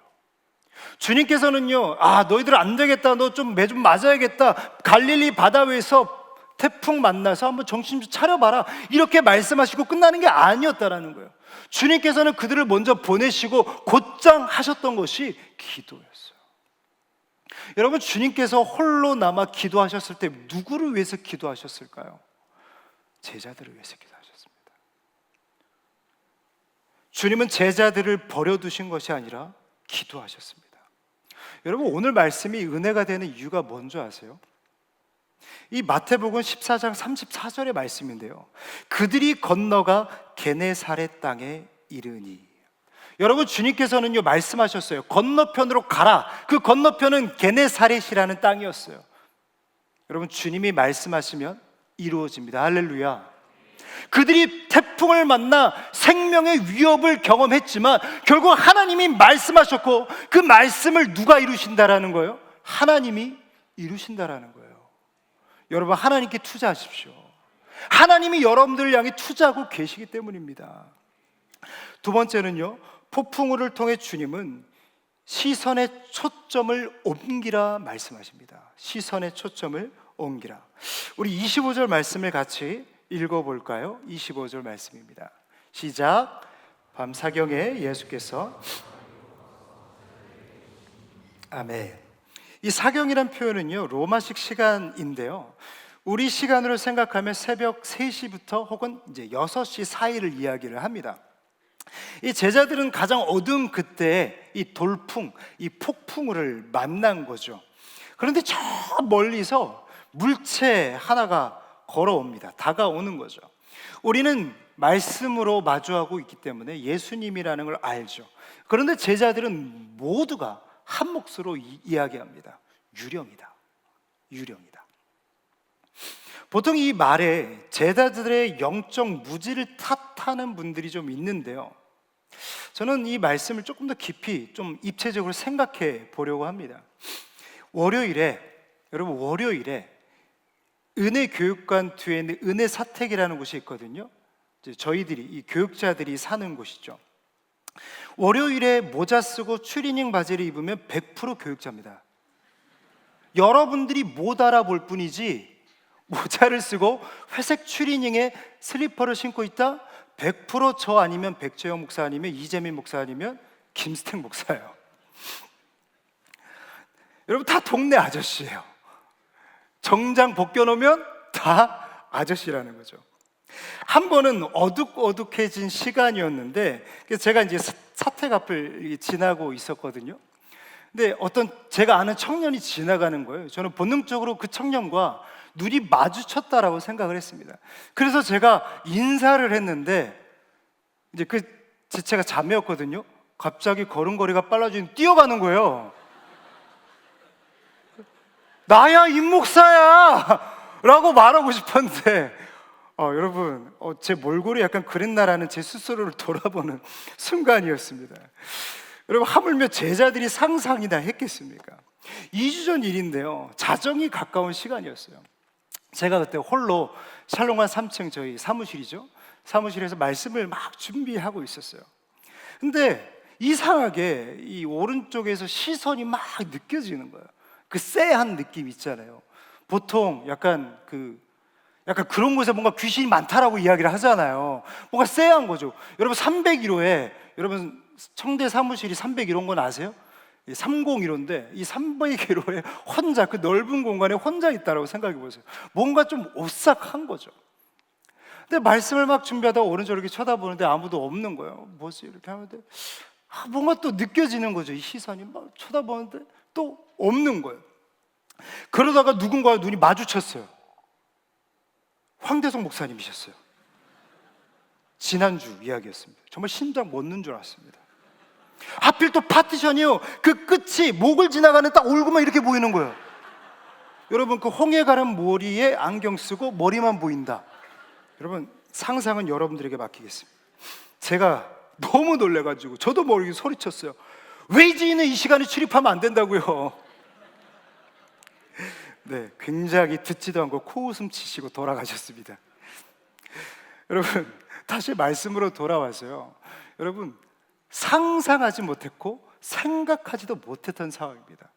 주님께서는요, 너희들 안 되겠다, 너 좀 매 좀 맞아야겠다, 갈릴리 바다 위에서 태풍 만나서 한번 정신 좀 차려봐라, 이렇게 말씀하시고 끝나는 게 아니었다라는 거예요. 주님께서는 그들을 먼저 보내시고 곧장 하셨던 것이 기도였어요. 여러분, 주님께서 홀로 남아 기도하셨을 때 누구를 위해서 기도하셨을까요? 제자들을 위해서 기도하셨습니다. 주님은 제자들을 버려두신 것이 아니라 기도하셨습니다. 여러분, 오늘 말씀이 은혜가 되는 이유가 뭔지 아세요? 이 마태복음 14장 34절의 말씀인데요, 그들이 건너가 게네사렛 땅에 이르니, 여러분, 주님께서는요 말씀하셨어요. 건너편으로 가라. 그 건너편은 게네사렛이라는 땅이었어요. 여러분, 주님이 말씀하시면 이루어집니다. 할렐루야. 그들이 태풍을 만나 생명의 위협을 경험했지만 결국 하나님이 말씀하셨고 그 말씀을 누가 이루신다라는 거예요? 하나님이 이루신다라는 거예요. 여러분, 하나님께 투자하십시오. 하나님이 여러분들을 향해 투자하고 계시기 때문입니다. 두 번째는요, 폭풍우를 통해 주님은 시선의 초점을 옮기라 말씀하십니다. 시선의 초점을 옮기라. 우리 25절 말씀을 같이 읽어볼까요? 25절 말씀입니다. 시작. 밤 사경에 예수께서, 아멘. 이 사경이란 표현은요 로마식 시간인데요, 우리 시간으로 생각하면 새벽 3시부터 혹은 이제 6시 사이를 이야기를 합니다. 이 제자들은 가장 어두운 그때 이 돌풍, 이 폭풍우를 만난 거죠. 그런데 저 멀리서 물체 하나가 걸어옵니다. 다가오는 거죠. 우리는 말씀으로 마주하고 있기 때문에 예수님이라는 걸 알죠. 그런데 제자들은 모두가 한 몫으로 이야기합니다. 유령이다. 유령이다. 보통 이 말에 제자들의 영적 무지를 탓하는 분들이 좀 있는데요, 저는 이 말씀을 조금 더 깊이 좀 입체적으로 생각해 보려고 합니다. 여러분, 월요일에 은혜 교육관 뒤에 있는 은혜 사택이라는 곳이 있거든요. 저희들이, 이 교육자들이 사는 곳이죠. 월요일에 모자 쓰고 추리닝 바지를 입으면 100% 교육자입니다. 여러분들이 못 알아볼 뿐이지, 모자를 쓰고 회색 추리닝에 슬리퍼를 신고 있다? 100% 저 아니면 백재영 목사 아니면 이재민 목사 아니면 김스택 목사예요. 여러분, 다 동네 아저씨예요. 정장 벗겨놓으면 다 아저씨라는 거죠. 한 번은 어둑어둑해진 시간이었는데 제가 이제 사택 앞을 지나고 있었거든요. 근데 어떤 제가 아는 청년이 지나가는 거예요. 저는 본능적으로 그 청년과 눈이 마주쳤다라고 생각을 했습니다. 그래서 제가 인사를 했는데, 이제 그 제가 자매였거든요. 갑자기 걸음걸이가 빨라지니 뛰어가는 거예요. 나야 임 목사야 라고 말하고 싶었는데 여러분 제 몰골이 약간 그랬나라는 제 스스로를 돌아보는 순간이었습니다. 여러분, 하물며 제자들이 상상이나 했겠습니까? 2주 전 일인데요, 자정이 가까운 시간이었어요. 제가 그때 홀로 샬롬관 3층 저희 사무실이죠, 사무실에서 말씀을 막 준비하고 있었어요. 근데 이상하게 이 오른쪽에서 시선이 막 느껴지는 거예요. 그 쎄한 느낌 있잖아요. 보통 약간 그런 곳에 뭔가 귀신이 많다라고 이야기를 하잖아요. 뭔가 쎄한 거죠. 여러분 301호에 여러분 청대 사무실이 301호인 건 아세요? 301호인데 이 301호에 혼자, 그 넓은 공간에 혼자 있다라고 생각해 보세요. 뭔가 좀 오싹한 거죠. 근데 말씀을 막 준비하다가 오른쪽으로 이렇게 쳐다보는데 아무도 없는 거예요. 뭐지? 이렇게 하는데 뭔가 또 느껴지는 거죠. 이 시선이 막 쳐다보는데 또 없는 거예요. 그러다가 누군가와 눈이 마주쳤어요. 황대성 목사님이셨어요. 지난주 이야기였습니다. 정말 심장 멎는 줄 알았습니다. 하필 또 파티션이요, 그 끝이 목을 지나가는 딱 얼굴만 이렇게 보이는 거예요. 여러분, 그 홍해 가른 머리에 안경 쓰고 머리만 보인다. 여러분, 상상은 여러분들에게 맡기겠습니다. 제가 너무 놀래가지고 저도 모르게 소리쳤어요. 외지인은 이 시간에 출입하면 안 된다고요. 네, 굉장히 듣지도 않고 코웃음 치시고 돌아가셨습니다. 여러분, 다시 말씀으로 돌아와서요, 여러분, 상상하지 못했고 생각하지도 못했던 상황입니다.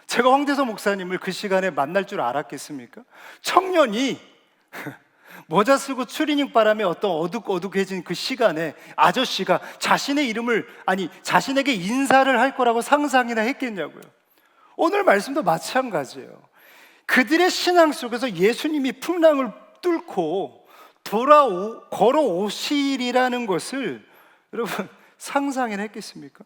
제가 황대서 목사님을 그 시간에 만날 줄 알았겠습니까? 청년이 모자 쓰고 추리닝 바람에 어떤 어둑어둑해진 그 시간에 아저씨가 자신에게 인사를 할 거라고 상상이나 했겠냐고요. 오늘 말씀도 마찬가지예요. 그들의 신앙 속에서 예수님이 풍랑을 뚫고 걸어오시리라는 것을 여러분 상상이나 했겠습니까?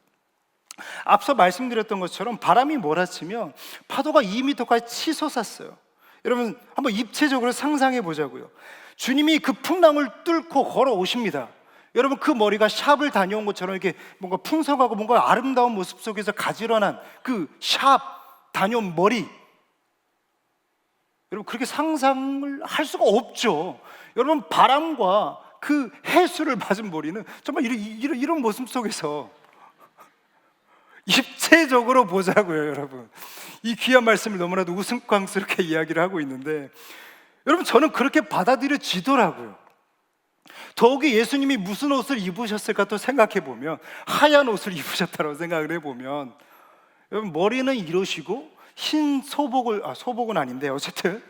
앞서 말씀드렸던 것처럼 바람이 몰아치면 파도가 2m까지 치솟았어요. 여러분, 한번 입체적으로 상상해 보자고요. 주님이 그 풍랑을 뚫고 걸어오십니다. 여러분, 그 머리가 샵을 다녀온 것처럼 이렇게 뭔가 풍성하고 뭔가 아름다운 모습 속에서 가지런한 그 샵 다녀온 머리, 여러분, 그렇게 상상을 할 수가 없죠. 여러분, 바람과 그 해수를 맞은 머리는 정말 이런 모습 속에서 입체적으로 보자고요. 여러분, 이 귀한 말씀을 너무나도 우스꽝스럽게 이야기를 하고 있는데, 여러분, 저는 그렇게 받아들여지더라고요. 더욱이 예수님이 무슨 옷을 입으셨을까 또 생각해 보면 하얀 옷을 입으셨다고 생각을 해보면, 여러분, 머리는 이러시고 흰 소복은 아닌데 어쨌든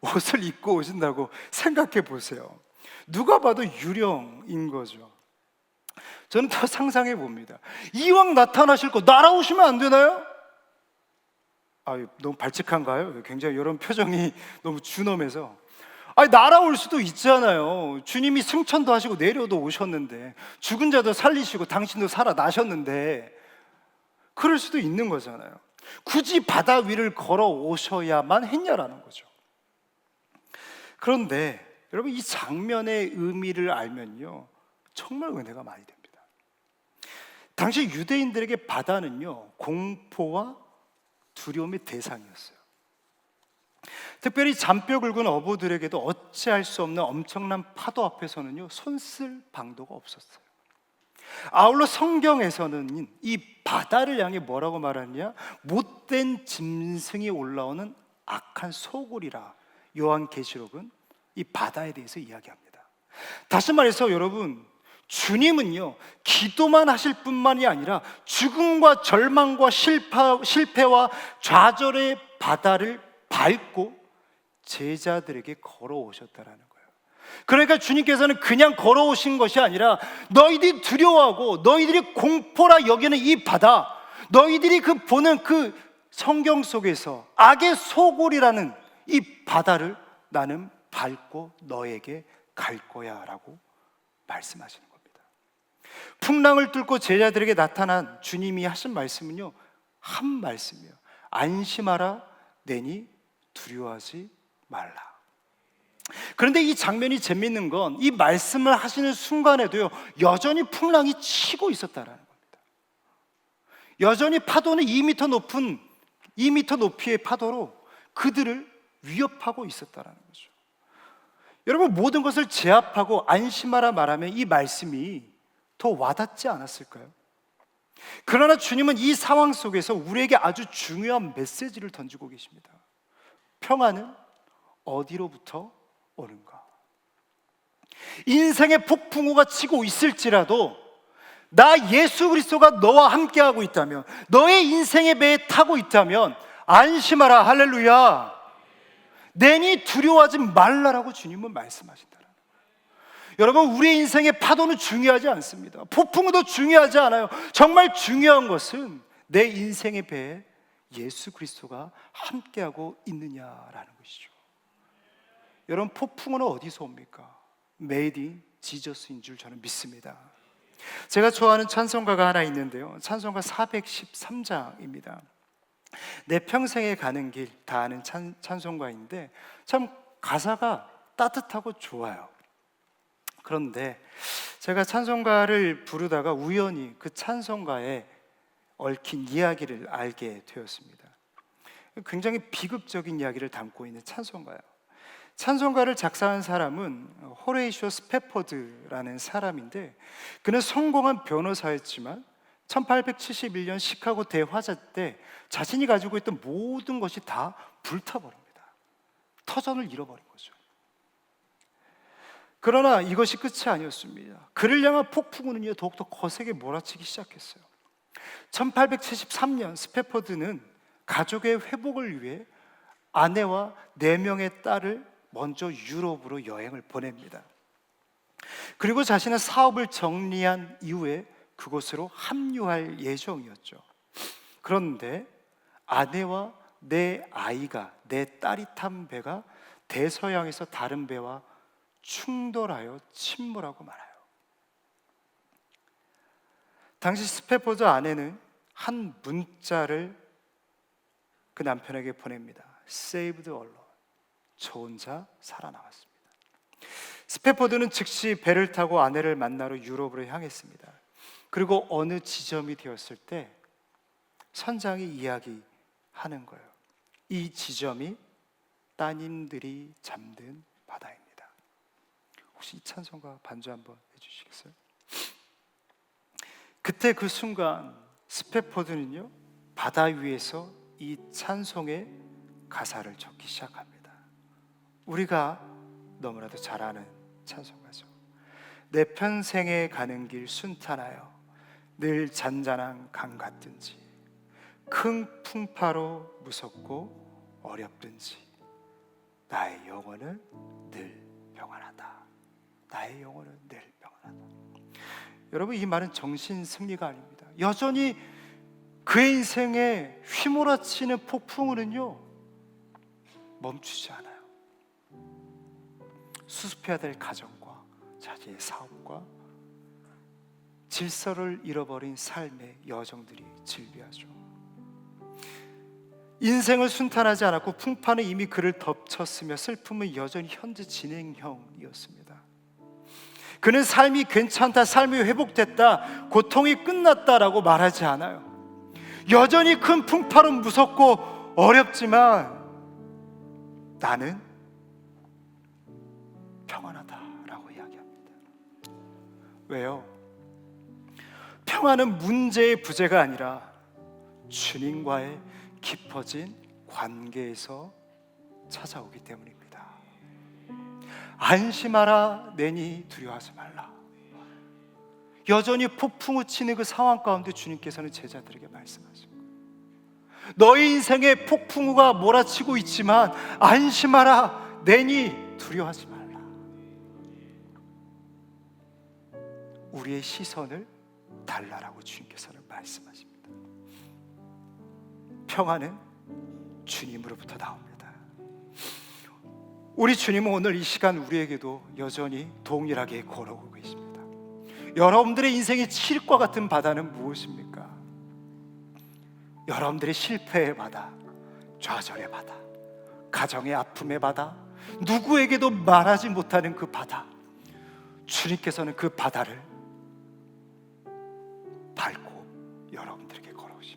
옷을 입고 오신다고 생각해 보세요. 누가 봐도 유령인 거죠. 저는 더 상상해 봅니다. 이왕 나타나실 거 날아오시면 안 되나요? 너무 발칙한가요? 굉장히 이런 표정이 너무 준엄해서. 날아올 수도 있잖아요. 주님이 승천도 하시고 내려도 오셨는데, 죽은 자도 살리시고 당신도 살아나셨는데, 그럴 수도 있는 거잖아요. 굳이 바다 위를 걸어 오셔야만 했냐라는 거죠. 그런데 여러분, 이 장면의 의미를 알면요, 정말 은혜가 많이 됩니다. 당시 유대인들에게 바다는요, 공포와 두려움의 대상이었어요. 특별히 잔뼈 굵은 어부들에게도 어찌할 수 없는 엄청난 파도 앞에서는요, 손쓸 방도가 없었어요. 아울러 성경에서는 이 바다를 향해 뭐라고 말하느냐? 못된 짐승이 올라오는 악한 소굴이라 요한계시록은 이 바다에 대해서 이야기합니다. 다시 말해서 여러분, 주님은요, 기도만 하실 뿐만이 아니라 죽음과 절망과 실패와 좌절의 바다를 밟고 제자들에게 걸어오셨다라는 거예요. 그러니까 주님께서는 그냥 걸어오신 것이 아니라 너희들이 두려워하고 너희들이 공포라 여기는 이 바다, 너희들이 보는 그 성경 속에서 악의 소굴이라는 이 바다를 나는 밟고 너에게 갈 거야 라고 말씀하시는 겁니다. 풍랑을 뚫고 제자들에게 나타난 주님이 하신 말씀은요, 한 말씀이에요. 안심하라, 내니 두려워하지 말라. 그런데 이 장면이 재밌는 건 이 말씀을 하시는 순간에도요, 여전히 풍랑이 치고 있었다라는 겁니다. 여전히 파도는 2m 높이의 파도로 그들을 위협하고 있었다는 거죠. 여러분, 모든 것을 제압하고 안심하라 말하면 이 말씀이 더 와닿지 않았을까요? 그러나 주님은 이 상황 속에서 우리에게 아주 중요한 메시지를 던지고 계십니다. 평안은 어디로부터 오는가? 인생의 폭풍우가 치고 있을지라도 나 예수 그리스도가 너와 함께하고 있다면, 너의 인생의 배에 타고 있다면 안심하라. 할렐루야. 내니 두려워하지 말라라고 주님은 말씀하신다는 거예요. 여러분, 우리의 인생의 파도는 중요하지 않습니다. 폭풍우도 중요하지 않아요. 정말 중요한 것은 내 인생의 배에 예수 그리스도가 함께하고 있느냐라는 것이죠. 여러분, 폭풍우는 어디서 옵니까? 메이드 인 지저스인 줄 저는 믿습니다. 제가 좋아하는 찬송가가 하나 있는데요, 찬송가 413장입니다. 내 평생에 가는 길 다 아는 찬송가인데 참 가사가 따뜻하고 좋아요. 그런데 제가 찬송가를 부르다가 우연히 그 찬송가에 얽힌 이야기를 알게 되었습니다. 굉장히 비극적인 이야기를 담고 있는 찬송가예요. 찬송가를 작사한 사람은 호레이쇼 스패포드라는 사람인데, 그는 성공한 변호사였지만 1871년 시카고 대화재 때 자신이 가지고 있던 모든 것이 다 불타버립니다. 터전을 잃어버린 거죠. 그러나 이것이 끝이 아니었습니다. 그를 향한 폭풍우는요, 더욱더 거세게 몰아치기 시작했어요. 1873년 스패포드는 가족의 회복을 위해 아내와 4명의 딸을 먼저 유럽으로 여행을 보냅니다. 그리고 자신의 사업을 정리한 이후에 그곳으로 합류할 예정이었죠. 그런데 아내와 내 아이가, 내 딸이 탄 배가 대서양에서 다른 배와 충돌하여 침몰하고 말아요. 당시 스패포드 아내는 한 문자를 그 남편에게 보냅니다. Saved alone. 저 혼자 살아남았습니다. 스패포드는 즉시 배를 타고 아내를 만나러 유럽으로 향했습니다. 그리고 어느 지점이 되었을 때 선장이 이야기하는 거예요. 이 지점이 따님들이 잠든 바다입니다. 혹시 이 찬송가 반주 한번 해주시겠어요? 그때 그 순간 스패포드는요, 바다 위에서 이 찬송의 가사를 적기 시작합니다. 우리가 너무나도 잘 아는 찬송가죠. 내 평생에 가는 길 순탄하여 늘 잔잔한 강 같든지, 큰 풍파로 무섭고 어렵든지 나의 영혼은 늘 평안하다. 나의 영혼은 늘 평안하다. 여러분, 이 말은 정신 승리가 아닙니다. 여전히 그의 인생에 휘몰아치는 폭풍우는요, 멈추지 않아요. 수습해야 될 가정과 자기의 사업과 질서를 잃어버린 삶의 여정들이 질비하죠. 인생을 순탄하지 않았고 풍파는 이미 그를 덮쳤으며 슬픔은 여전히 현재 진행형이었습니다. 그는 삶이 괜찮다, 삶이 회복됐다, 고통이 끝났다라고 말하지 않아요. 여전히 큰 풍파는 무섭고 어렵지만 나는 평안하다라고 이야기합니다. 왜요? 평안은 문제의 부재가 아니라 주님과의 깊어진 관계에서 찾아오기 때문입니다. 안심하라, 내니 두려워하지 말라. 여전히 폭풍우 치는 그 상황 가운데 주님께서는 제자들에게 말씀하십니다. 너희 인생에 폭풍우가 몰아치고 있지만 안심하라, 내니 두려워하지 말라. 우리의 시선을 달라라고 주님께서는 말씀하십니다. 평안은 주님으로부터 나옵니다. 우리 주님은 오늘 이 시간 우리에게도 여전히 동일하게 걸어오고 계십니다. 여러분들의 인생의 칠과 같은 바다는 무엇입니까? 여러분들의 실패의 바다, 좌절의 바다, 가정의 아픔의 바다, 누구에게도 말하지 못하는 그 바다. 주님께서는 그 바다를 밟고 여러분들에게 걸어오십니다.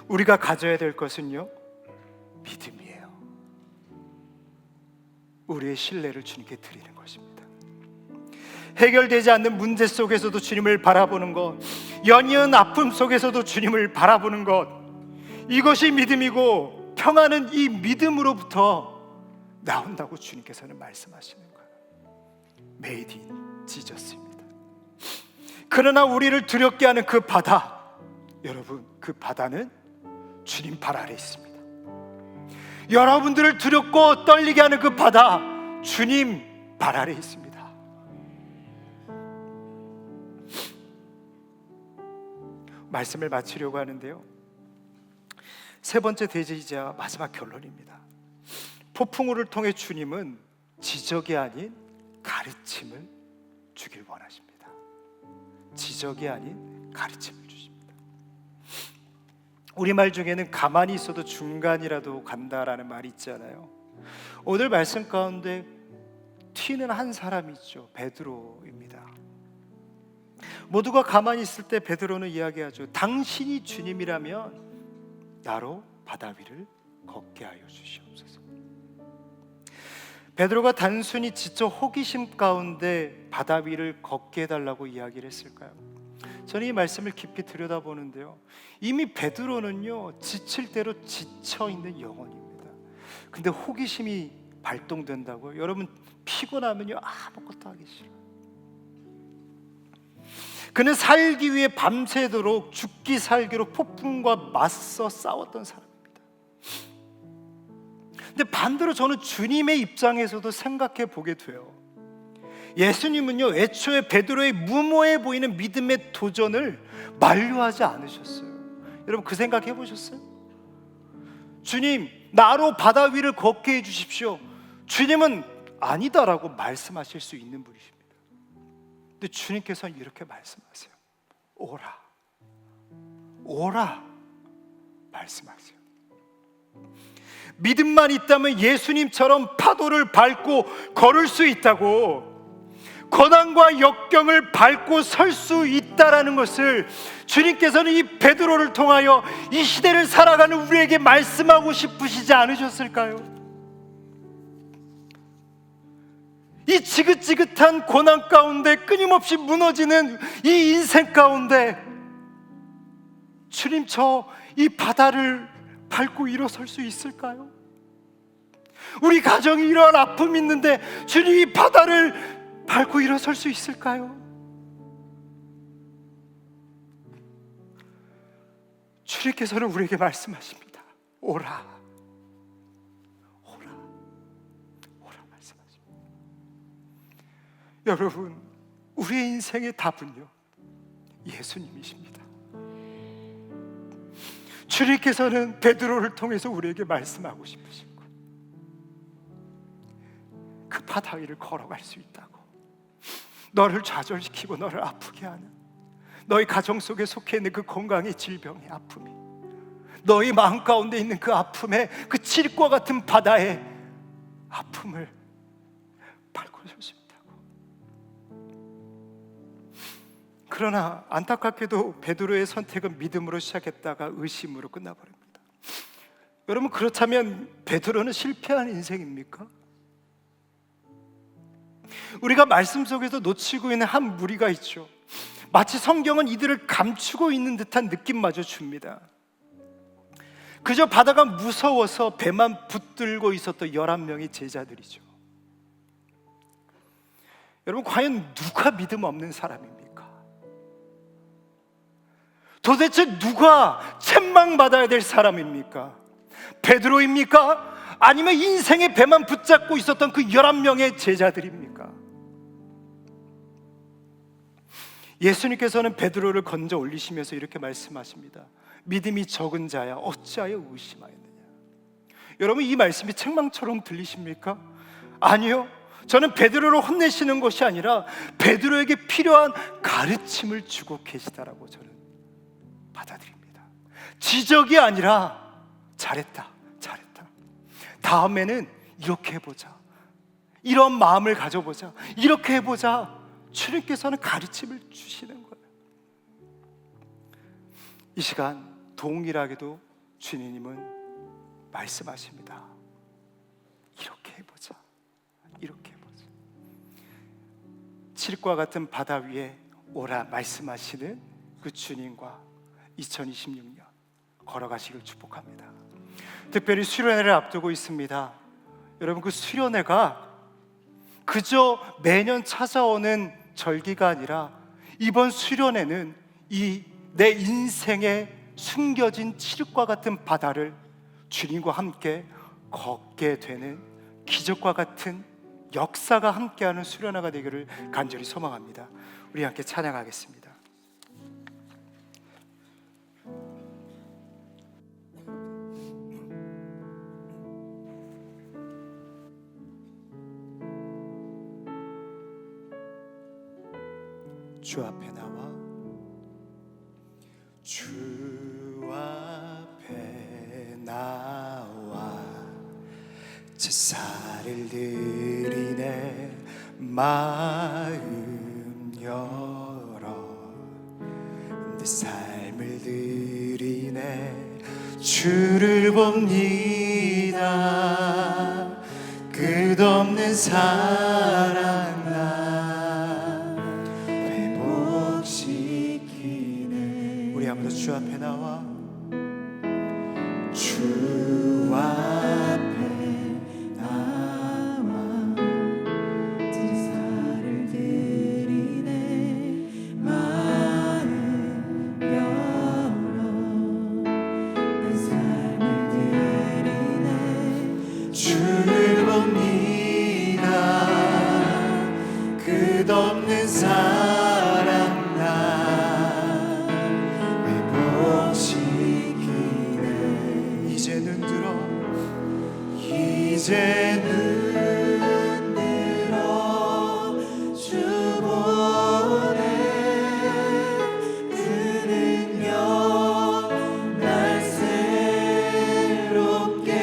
우리가 가져야 될 것은요, 믿음이에요. 우리의 신뢰를 주님께 드리는 것입니다. 해결되지 않는 문제 속에서도 주님을 바라보는 것, 연이은 아픔 속에서도 주님을 바라보는 것, 이것이 믿음이고 평안은 이 믿음으로부터 나온다고 주님께서는 말씀하시는 거예요. Made in Jesus입니다. 그러나 우리를 두렵게 하는 그 바다, 여러분, 그 바다는 주님 발 아래 있습니다. 여러분들을 두렵고 떨리게 하는 그 바다, 주님 발 아래 있습니다. 말씀을 마치려고 하는데요, 세 번째 대제이자 마지막 결론입니다. 폭풍우를 통해 주님은 지적이 아닌 가르침을 주길 원하십니다. 지적이 아닌 가르침을 주십니다. 우리말 중에는 가만히 있어도 중간이라도 간다라는 말이 있잖아요. 오늘 말씀 가운데 튀는 한 사람이 있죠. 베드로입니다. 모두가 가만히 있을 때 베드로는 이야기하죠. 당신이 주님이라면 나로 바다 위를 걷게 하여 주시옵소서. 베드로가 단순히 지적 호기심 가운데 바다 위를 걷게 해달라고 이야기를 했을까요? 저는 이 말씀을 깊이 들여다보는데요, 이미 베드로는요, 지칠 대로 지쳐있는 영혼입니다. 근데 호기심이 발동된다고요? 여러분, 피곤하면요 아무것도 하기 싫어요. 그는 살기 위해 밤새도록 죽기 살기로 폭풍과 맞서 싸웠던 사람입니다. 근데 반대로 저는 주님의 입장에서도 생각해 보게 돼요. 예수님은요, 애초에 베드로의 무모해 보이는 믿음의 도전을 만류하지 않으셨어요. 여러분, 그 생각 해보셨어요? 주님, 나로 바다 위를 걷게 해주십시오. 주님은 아니다라고 말씀하실 수 있는 분이십니다. 근데 주님께서는 이렇게 말씀하세요. 오라, 오라 말씀하세요. 믿음만 있다면 예수님처럼 파도를 밟고 걸을 수 있다고, 고난과 역경을 밟고 설 수 있다라는 것을 주님께서는 이 베드로를 통하여 이 시대를 살아가는 우리에게 말씀하고 싶으시지 않으셨을까요? 이 지긋지긋한 고난 가운데 끊임없이 무너지는 이 인생 가운데 주님, 저 이 바다를 밟고 일어설 수 있을까요? 우리 가정이 이러한 아픔이 있는데 주님, 이 바다를 밟고 일어설 수 있을까요? 주님께서는 우리에게 말씀하십니다. 오라, 오라, 오라 말씀하십니다. 여러분, 우리의 인생의 답은요, 예수님이십니다. 주님께서는 베드로를 통해서 우리에게 말씀하고 싶으신 것, 그 바다 위를 걸어갈 수 있다고, 너를 좌절시키고 너를 아프게 하는, 너희 가정 속에 속해 있는 그 건강의 질병의 아픔이, 너희 마음 가운데 있는 그 아픔에, 그 칠과 같은 바다의 아픔을 밟고 설 수 있다고. 그러나 안타깝게도 베드로의 선택은 믿음으로 시작했다가 의심으로 끝나버립니다. 여러분, 그렇다면 베드로는 실패한 인생입니까? 우리가 말씀 속에서 놓치고 있는 한 무리가 있죠. 마치 성경은 이들을 감추고 있는 듯한 느낌마저 줍니다. 그저 바다가 무서워서 배만 붙들고 있었던 11명의 제자들이죠. 여러분, 과연 누가 믿음 없는 사람입니까? 도대체 누가 책망받아야 될 사람입니까? 베드로입니까? 아니면 인생의 배만 붙잡고 있었던 그 11명의 제자들입니까? 예수님께서는 베드로를 건져 올리시면서 이렇게 말씀하십니다. 믿음이 적은 자야, 어찌하여 의심하였느냐. 여러분, 이 말씀이 책망처럼 들리십니까? 아니요. 저는 베드로를 혼내시는 것이 아니라 베드로에게 필요한 가르침을 주고 계시다라고 저는 받아들입니다. 지적이 아니라 잘했다, 잘했다, 다음에는 이렇게 해보자, 이런 마음을 가져보자, 이렇게 해보자. 주님께서는 가르침을 주시는 거예요. 이 시간 동일하게도 주님은 말씀하십니다. 이렇게 해보자. 이렇게 해보자. 칠과 같은 바다 위에 오라 말씀하시는 그 주님과 2026년 걸어가시길 축복합니다. 특별히 수련회를 앞두고 있습니다. 여러분, 그 수련회가 그저 매년 찾아오는 절기가 아니라 이번 수련회는 이 내 인생에 숨겨진 칠흑과 같은 바다를 주님과 함께 걷게 되는 기적과 같은 역사가 함께하는 수련회가 되기를 간절히 소망합니다. 우리 함께 찬양하겠습니다. 주 앞에 나와 주 앞에 나와 제사를 드리네 마음 열어 내 삶을 드리네 주를 봅니다 끝없는 사랑 나 회복시키네 우리 한번 더 주 앞에 나와 주 앞에 나와 제사를 드리네 마음 열어 내 삶을 드리네 주를 봅니다 끝없는 사랑 나 회복시키네 이제 눈 들어 이제 눈 들어 주 보네 그 능력 날 새롭게 해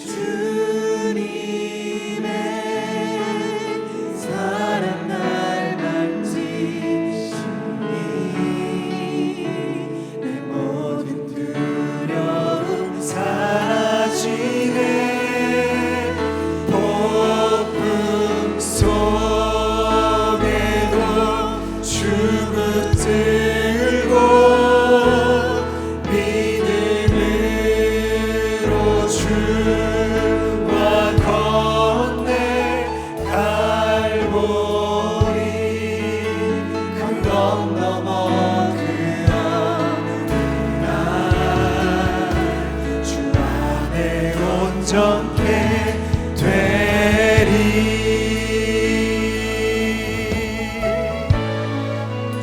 주님의 사랑 날 만지시니 내 모든 두려움 사라지네 폭풍 속에도 주 붙들고 믿음으로 주와 건네 갈보리 그 넘어 그 어느 날 주 안에 온전케 되리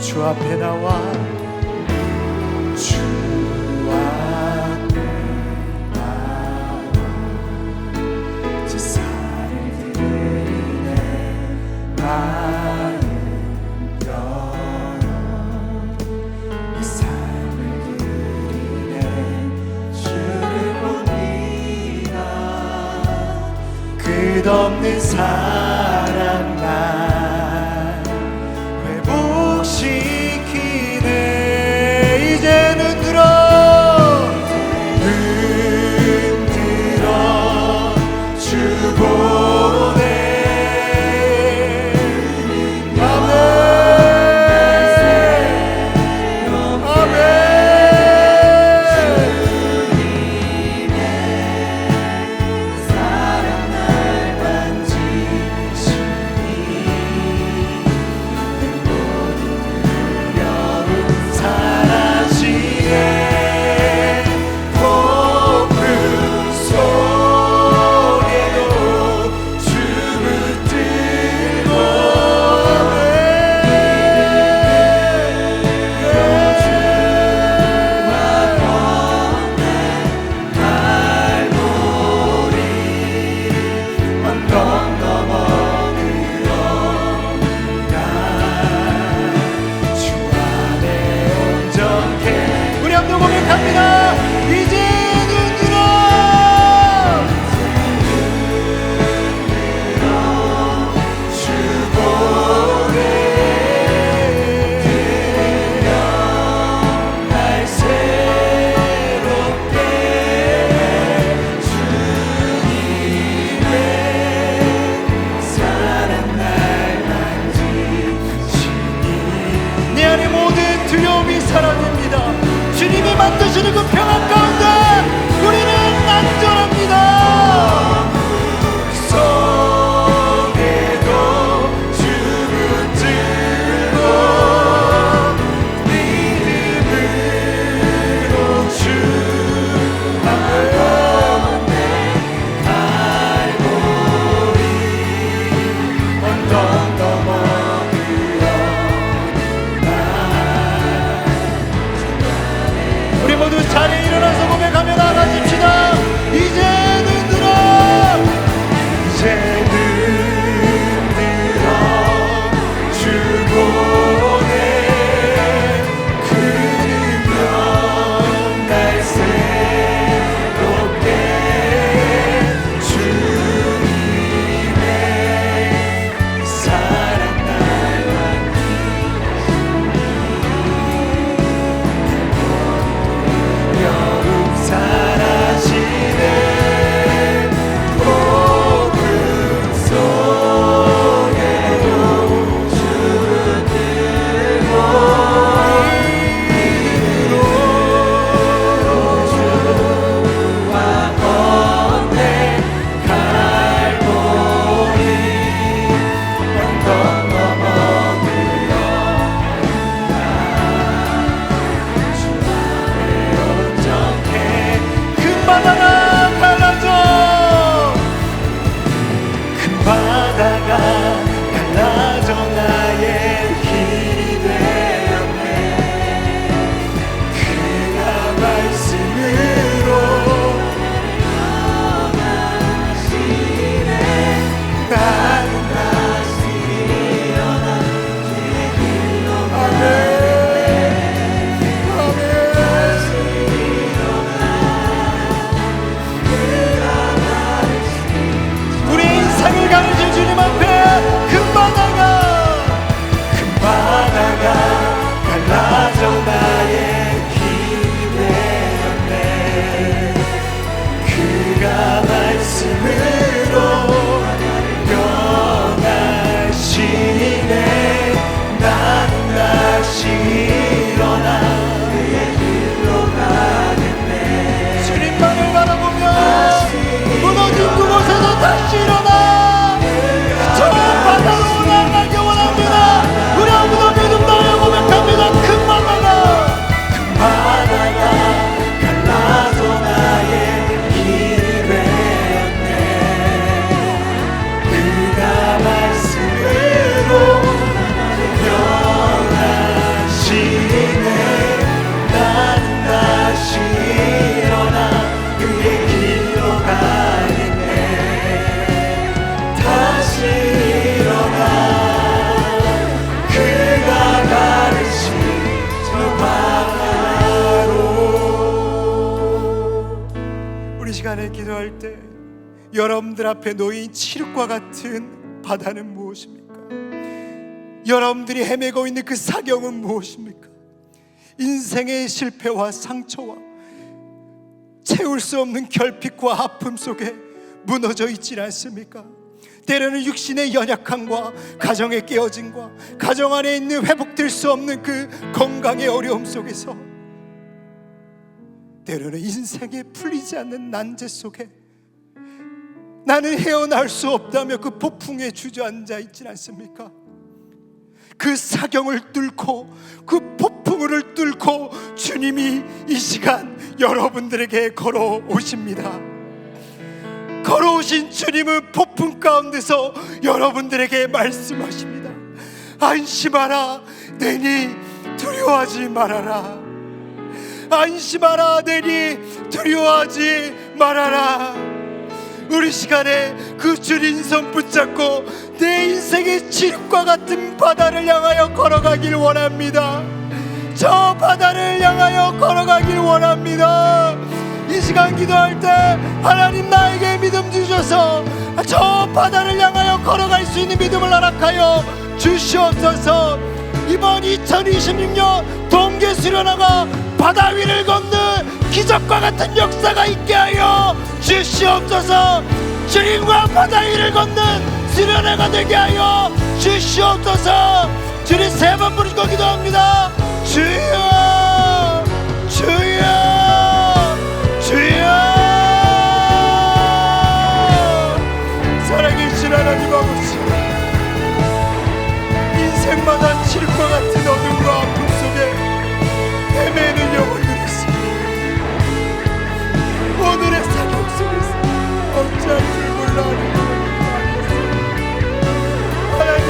주 앞에 나와 주 앞에 나와 제사를 드리네 마음 열어 내 삶을 드리네 주를 봅니다 끝없는 사랑 날 회복시키네 이제 눈 들어 주 보네 아멘 아멘 사랑 날 만지시니 갈라져 나의 길이 되었네. 그가 말씀으로 나는 다시 일어나 주의 길로 가네. 우리 인생을 가르쳐 주님 앞에 금바다가 갈라져 나의 길이 되었네. 그가 말씀으로 변하시네. 나는 다시 일어나 그의 길로 가겠네. 주님만을 바라보며 무너진 그곳에서 다시 일어나 저 바다로 나가기 원합니다. 우리 아무도 믿음 다하여 고백합니다. 큰 바다가 갈라져 나의 길이 되었네. 그가 말씀으로 변하시네. 나는 다시 일어나 그의 길로 가겠네. 다시 일어나 그가 가르친 저 바다로. 우리 시간에 기도할 때 여러분들 앞에 놓인 칠흑과 같은 바다는 무엇입니까? 여러분들이 헤매고 있는 그 사경은 무엇입니까? 인생의 실패와 상처와 채울 수 없는 결핍과 아픔 속에 무너져 있지 않습니까? 때로는 육신의 연약함과 가정의 깨어짐과 가정 안에 있는 회복될 수 없는 그 건강의 어려움 속에서 때로는 인생에 풀리지 않는 난제 속에 나는 헤어날 수 없다며 그 폭풍에 주저앉아 있지 않습니까? 그 사경을 뚫고 그 폭풍을 뚫고 주님이 이 시간 여러분들에게 걸어오십니다. 걸어오신 주님은 폭풍 가운데서 여러분들에게 말씀하십니다. 안심하라 내니 두려워하지 말아라. 안심하라 내니 두려워하지 말아라. 우리 시간에 그 주님 손 붙잡고 내 인생의 칠흑과 같은 바다를 향하여 걸어가길 원합니다. 저 바다를 향하여 걸어가길 원합니다. 이 시간 기도할 때 하나님 나에게 믿음 주셔서 저 바다를 향하여 걸어갈 수 있는 믿음을 허락하여 주시옵소서. 이번 2026년 동계 수련회가 바다 위를 걷는 기적과 같은 역사가 있게 하여 주시옵소서. 주님과 바다 위를 걷는 수련회가 되게 하여 주시옵소서. 주님 세 번 부르시고 기도합니다. 주여 주여 주여. 살아계신 하나님 아버지, 인생마다 칠흑과 같은 어둠과 아픔 속에 헤매는 영혼들이 있습니다. 오늘의 사경 속에서 어찌할 줄 몰라 하나님,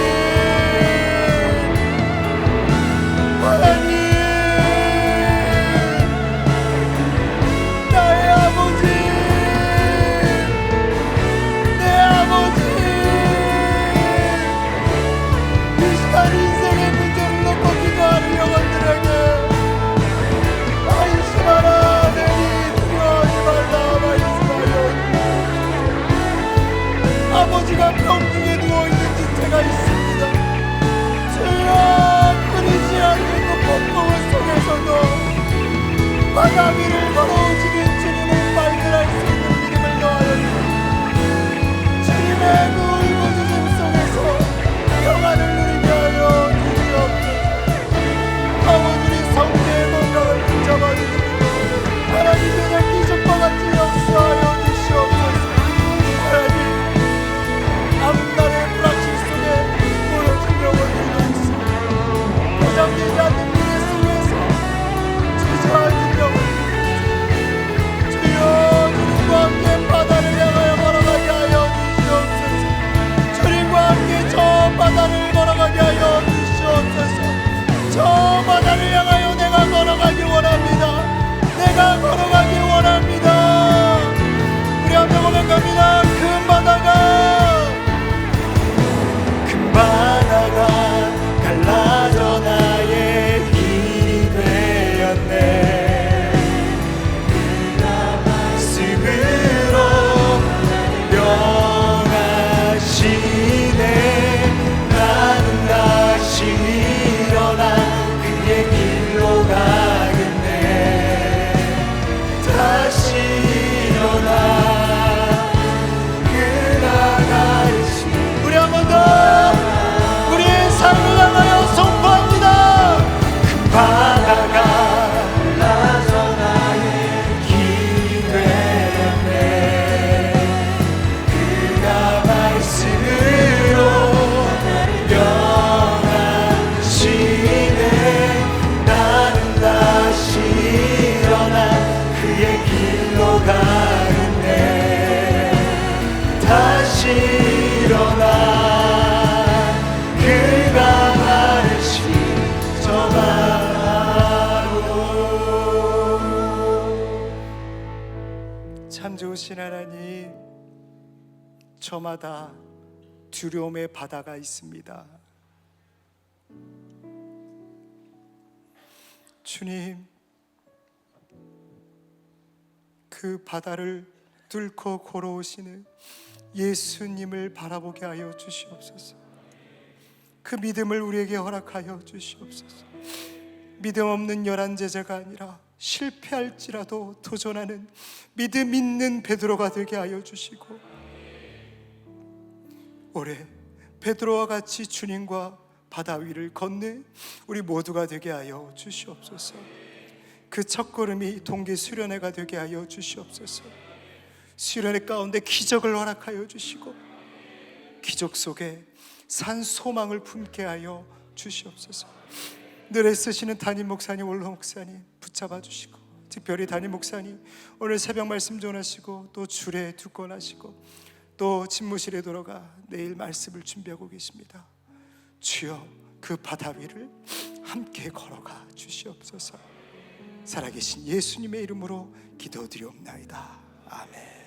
살아계신 하나님, 저마다 두려움의 바다가 있습니다. 주님, 그 바다를 뚫고 걸어오시는 예수님을 바라보게 하여 주시옵소서. 그 믿음을 우리에게 허락하여 주시옵소서. 믿음 없는 열한 제자가 아니라 실패할지라도 도전하는 믿음 있는 베드로가 되게 하여 주시고, 올해 베드로와 같이 주님과 바다 위를 걷는 우리 모두가 되게 하여 주시옵소서. 그 첫걸음이 동기 수련회가 되게 하여 주시옵소서. 수련회 가운데 기적을 허락하여 주시고, 기적 속에 산 소망을 품게 하여 주시옵소서. 늘 애쓰시는 담임 목사님, 원로 목사님 붙잡아 주시고, 특별히 담임 목사님 오늘 새벽 말씀 전하시고 또 주례 두 건 하시고 또 집무실에 들어가 내일 말씀을 준비하고 계십니다. 주여, 그 바다 위를 함께 걸어가 주시옵소서. 살아계신 예수님의 이름으로 기도드리옵나이다. 아멘.